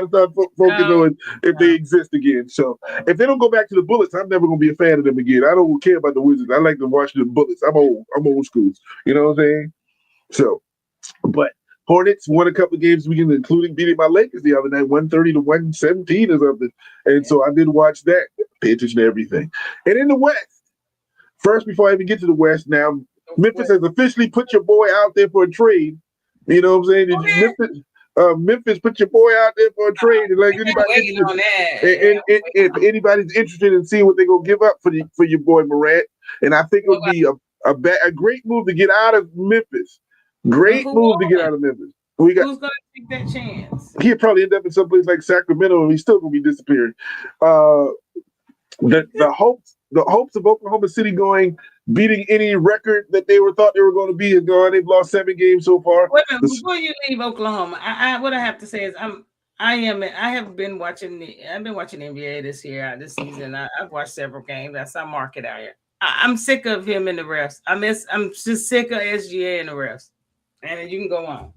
start focusing on if they exist again. So if they don't go back to the Bullets, I'm never going to be a fan of them again. I don't care about the Wizards. I like the Washington Bullets. I'm old school. You know what I'm saying? So, but Hornets won a couple of games weekend, including beating my Lakers the other night, 130 to 117 or something. And so I did watch that. Pay attention to everything. And in the West, first, before I even get to the West, now Memphis has officially put your boy out there for a trade. You know what I'm saying? Memphis put your boy out there for a trade, and like anybody, if anybody's interested in seeing what they're gonna give up for your boy Morant, and I think it would be a great move to get out of Memphis. Great move to get out of Memphis. Who's gonna take that chance? He'd probably end up in someplace like Sacramento, and he's still gonna be disappearing. The hopes of Oklahoma City beating any record that they thought they were going to be is gone. They've lost 7 games so far. Wait a minute, before you leave Oklahoma, what I have to say is I've been watching the NBA this season. I've watched several games. I saw Market out here. I'm sick of him and the refs. I'm just sick of SGA and the refs. And you can go on.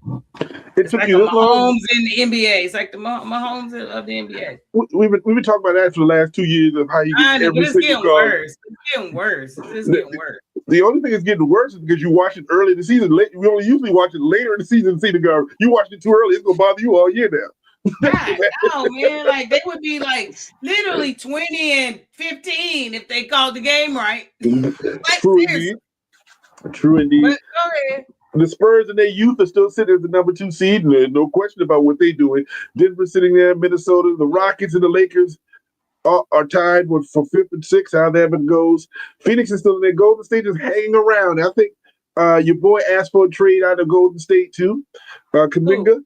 It It's took like you a this long? Mahomes in the NBA. It's like the Mahomes of the NBA. We've been talking about that for the last 2 years of how he gets I know, but every it's single getting call. worse. It's getting worse. It's just The, getting worse. the only thing that's getting worse is because you watch it early in the season. We only usually watch it later in the season to see the guard. You watched it too early, it's gonna bother you all year now. God, no, man. Like they would be like literally 20 and 15 if they called the game right. Like True seriously. indeed. True indeed. But go ahead. The Spurs and their youth are still sitting as the number 2 seed, and there's no question about what they're doing. Denver sitting there, Minnesota, the Rockets and the Lakers are tied for 5th and 6th, however it goes. Phoenix is still in there. Golden State is hanging around. I think your boy asked for a trade out of Golden State too. Kuminga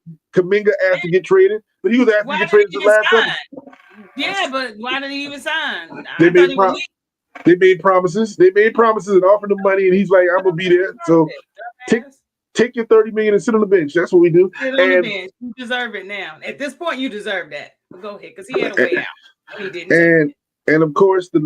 asked to get traded, but he was asking Why to get did traded he the even last sign? summer. Yeah, but why did he even sign? They I thought made he was they made promises. They made promises and offered him money, and he's like, "I'm gonna be there." So take dumbass. take your $30 million and sit on the bench. That's what we do. Sit on the bench. You deserve it now. At this point, you deserve that. But go ahead, because he had a way out, and he didn't take it. And of course, the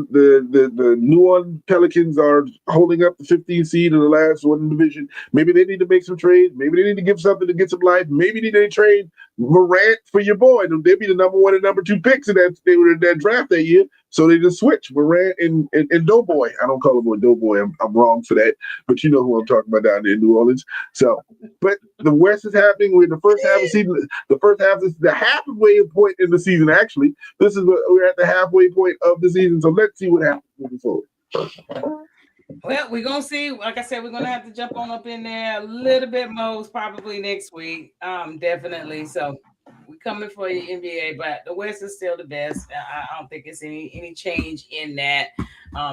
New Orleans Pelicans are holding up the 15th seed in the last one division. Maybe they need to make some trades. Maybe they need to give something to get some life. Maybe they need to trade Morant for your boy. They'd be the number 1 and number 2 picks in that they were in that draft that year. So they just switch Morant and Doughboy. I don't call him a Doughboy. I'm wrong for that, but you know who I'm talking about down there in New Orleans. So, but the West is happening. We're in the first half of the season. The first half is the halfway point in the season. Actually, we're at the halfway point of the season. So let's see what happens moving forward. Well, we're gonna see. Like I said, we're gonna have to jump on up in there a little bit most probably next week. Definitely. So we're coming for you, NBA, but the West is still the best. I don't think it's any change in that.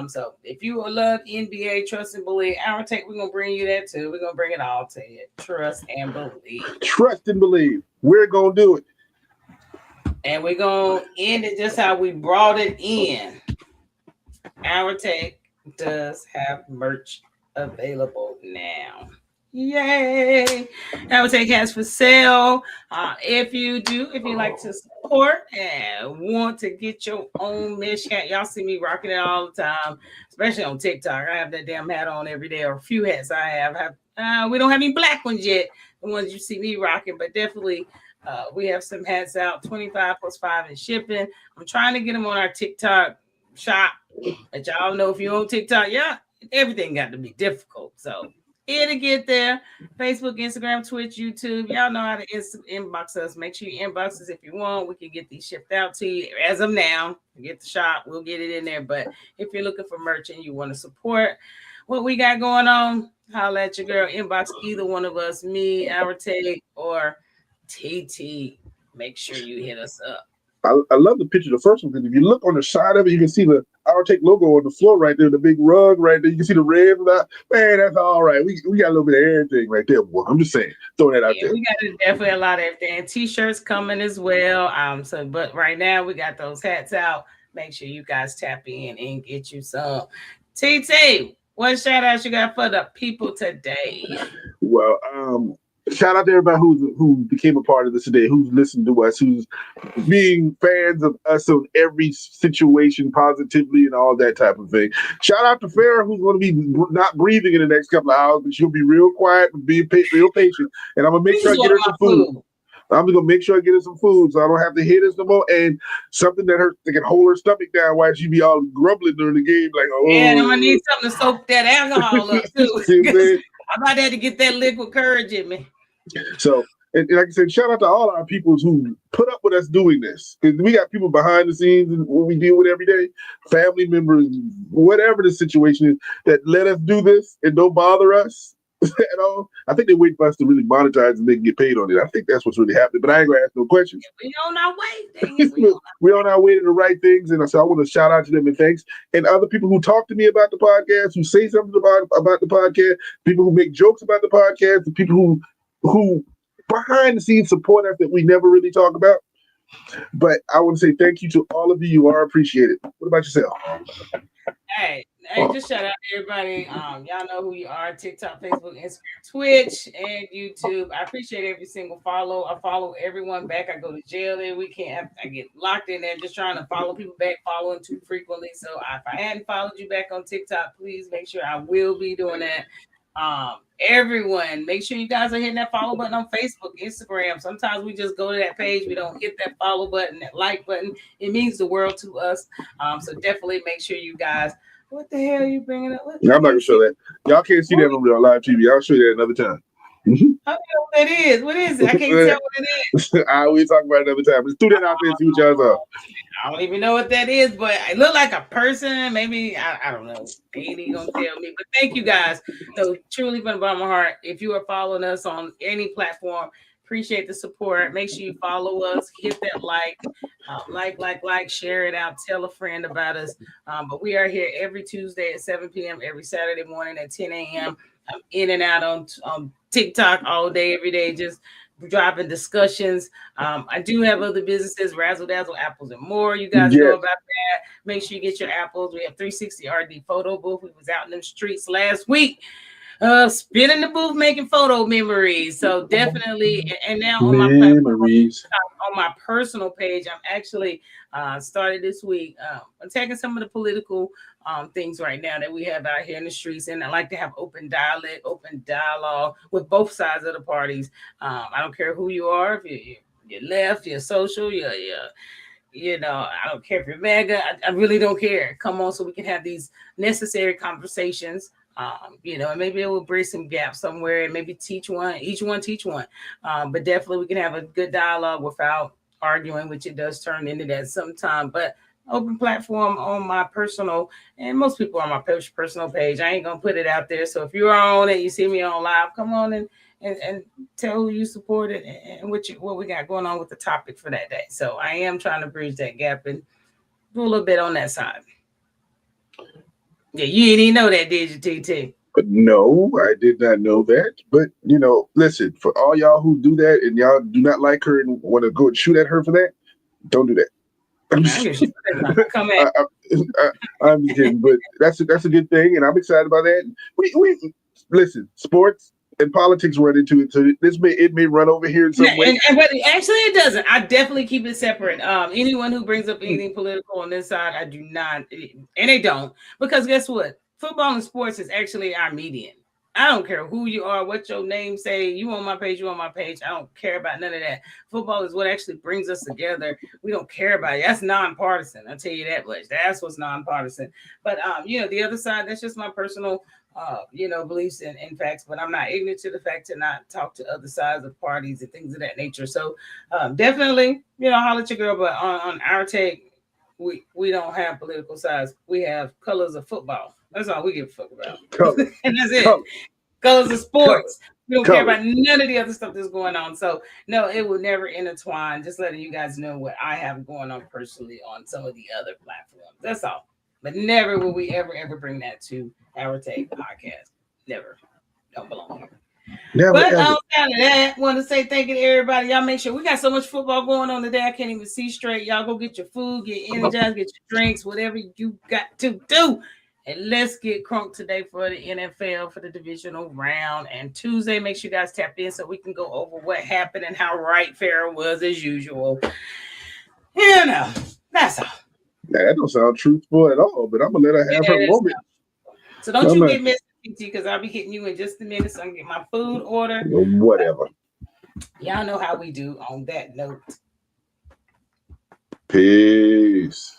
So if you love NBA, trust and believe, our take, we're gonna bring you that too. We're gonna bring it all to you. Trust and believe. Trust and believe. We're gonna do it. And we're gonna end it just how we brought it in. Our take does have merch available now. Yay! Our take has for sale. If you like to support and want to get your own mesh hat, y'all see me rocking it all the time, especially on TikTok. I have that damn hat on every day, or a few hats I have. We don't have any black ones yet, the ones you see me rocking, but definitely we have some hats out, 25 plus 5 in shipping. I'm trying to get them on our TikTok shop. But y'all know if you're on TikTok, yeah, everything got to be difficult. So it'll get there. Facebook, Instagram, Twitch, YouTube. Y'all know how to inbox us. Make sure you inbox us if you want. We can get these shipped out to you. As of now, get the shop. We'll get it in there. But if you're looking for merch and you want to support what we got going on, holla at your girl. Inbox either one of us, me, Our Take, or TT. Make sure you hit us up. I love the picture, the first one, because if you look on the side of it, you can see the Our Take logo on the floor right there, the big rug right there. You can see the red. Man, that's all right. We got a little bit of everything right there, boy. I'm just saying, throwing that out there. We got definitely a lot of everything. And T-shirts coming as well. But right now we got those hats out. Make sure you guys tap in and get you some. TT, what shout outs you got for the people today? Well, shout out to everybody who became a part of this today, who's listened to us, who's being fans of us on every situation positively and all that type of thing. Shout out to Farrah, who's going to be not breathing in the next couple of hours, but she'll be real quiet and be real patient. And I'm going to make sure I get her some food. I'm going to make sure I get her some food so I don't have to hit her no more. And something that can hold her stomach down while she be all grumbling during the game. Like, oh. Yeah, I'm going to need something to soak that alcohol up, too. I'm about to have to get that liquid courage in me. So, and like I said, shout out to all our people who put up with us doing this. Because we got people behind the scenes and what we deal with every day, family members, whatever the situation is, that let us do this and don't bother us at all. I think they wait for us to really monetize and they can get paid on it. I think that's what's really happening. But I ain't gonna ask no questions. Yeah, we on our way. We're on our way to the right things, and so I want to shout out to them and thanks. And other people who talk to me about the podcast, who say something about the podcast, people who make jokes about the podcast, the people who behind the scenes support us that we never really talk about. But I want to say thank you to all of you. You are appreciated. What about yourself? Hey, just shout out to everybody. Y'all know who you are: TikTok, Facebook, Instagram, Twitch, and YouTube. I appreciate every single follow. I follow everyone back. I go to jail every weekend. I get locked in there just trying to follow people back, following too frequently. So if I hadn't followed you back on TikTok, please make sure I will be doing that. Everyone, make sure you guys are hitting that follow button on Facebook, Instagram. Sometimes we just go to that page, we don't hit that follow button, that like button. It means the world to us. So definitely make sure you guys. What the hell are you bringing up? I'm not gonna show that. Y'all can't see that on real live TV. I'll show you that another time. I don't know what that is. What is it? I can't tell what it is. I always talk about it another time. Just throw that out there and see what y'all are. I don't even know what that is, but it looked like a person. Maybe I don't know. He ain't gonna tell me. But thank you guys. So truly from the bottom of my heart, if you are following us on any platform, appreciate the support. Make sure you follow us, hit that like, share it out, tell a friend about us. But we are here every Tuesday at 7 p.m., every Saturday morning at 10 a.m. I'm in and out on TikTok all day, every day, just driving discussions. I do have other businesses, Razzle Dazzle Apples and More. You guys know about that. Make sure you get your apples. We have 360 RD photo booth. We was out in the streets last week, spinning the booth, making photo memories. So definitely, and now on my platform, on my personal page, I'm actually started this week. I'm taking some of the political things right now that we have out here in the streets, and I like to have open dialogue with both sides of the parties. I don't care who you are, if you're left, you're social, you're I don't care if you're MAGA. I really don't care. Come on, so we can have these necessary conversations. And maybe it will bridge some gaps somewhere, and maybe each one teach one. But definitely we can have a good dialogue without arguing, which it does turn into that sometime. But open platform on my personal, and most people on my personal page. I ain't gonna put it out there. So if you're on it, you see me on live, come on and tell who you supported and what we got going on with the topic for that day. So I am trying to bridge that gap and do a little bit on that side. Yeah, you didn't even know that, did you, TT? No, I did not know that. But listen, for all y'all who do that and y'all do not like her and want to go and shoot at her for that, don't do that. I'm just kidding, but that's a good thing, and I'm excited about that. We listen, sports and politics run into it, so it may run over here in some way. But actually, it doesn't. I definitely keep it separate. Anyone who brings up anything political on this side, I do not, and they don't, because guess what? Football and sports is actually our median. I don't care who you are, what your name say. You on my page, you on my page. I don't care about none of that. Football is what actually brings us together. We don't care about it. That's nonpartisan. I'll tell you that much. That's what's nonpartisan. But the other side, that's just my personal beliefs and facts. But I'm not ignorant to the fact to not talk to other sides of parties and things of that nature. So definitely, holler at your girl. But on our take, we don't have political sides. We have colors of football. That's all we give a fuck about. And that's it. Colors of sports. We don't care about none of the other stuff that's going on. So, no, it will never intertwine. Just letting you guys know what I have going on personally on some of the other platforms. That's all. But never will we ever bring that to our Take podcast. Never. Don't belong here. But outside of that, want to say thank you to everybody. Y'all make sure we got so much football going on today. I can't even see straight. Y'all go get your food, get energized, get your drinks, whatever you got to do. And let's get crunk today for the NFL for the divisional round. And Tuesday, make sure you guys tap in so we can go over what happened and how right Farrah was as usual. That's all. That don't sound truthful at all, but I'm going to let her have her moment. So don't you get missed, PT, because I'll be hitting you in just a minute so I can get my food order. Whatever. Y'all know how we do on that note. Peace.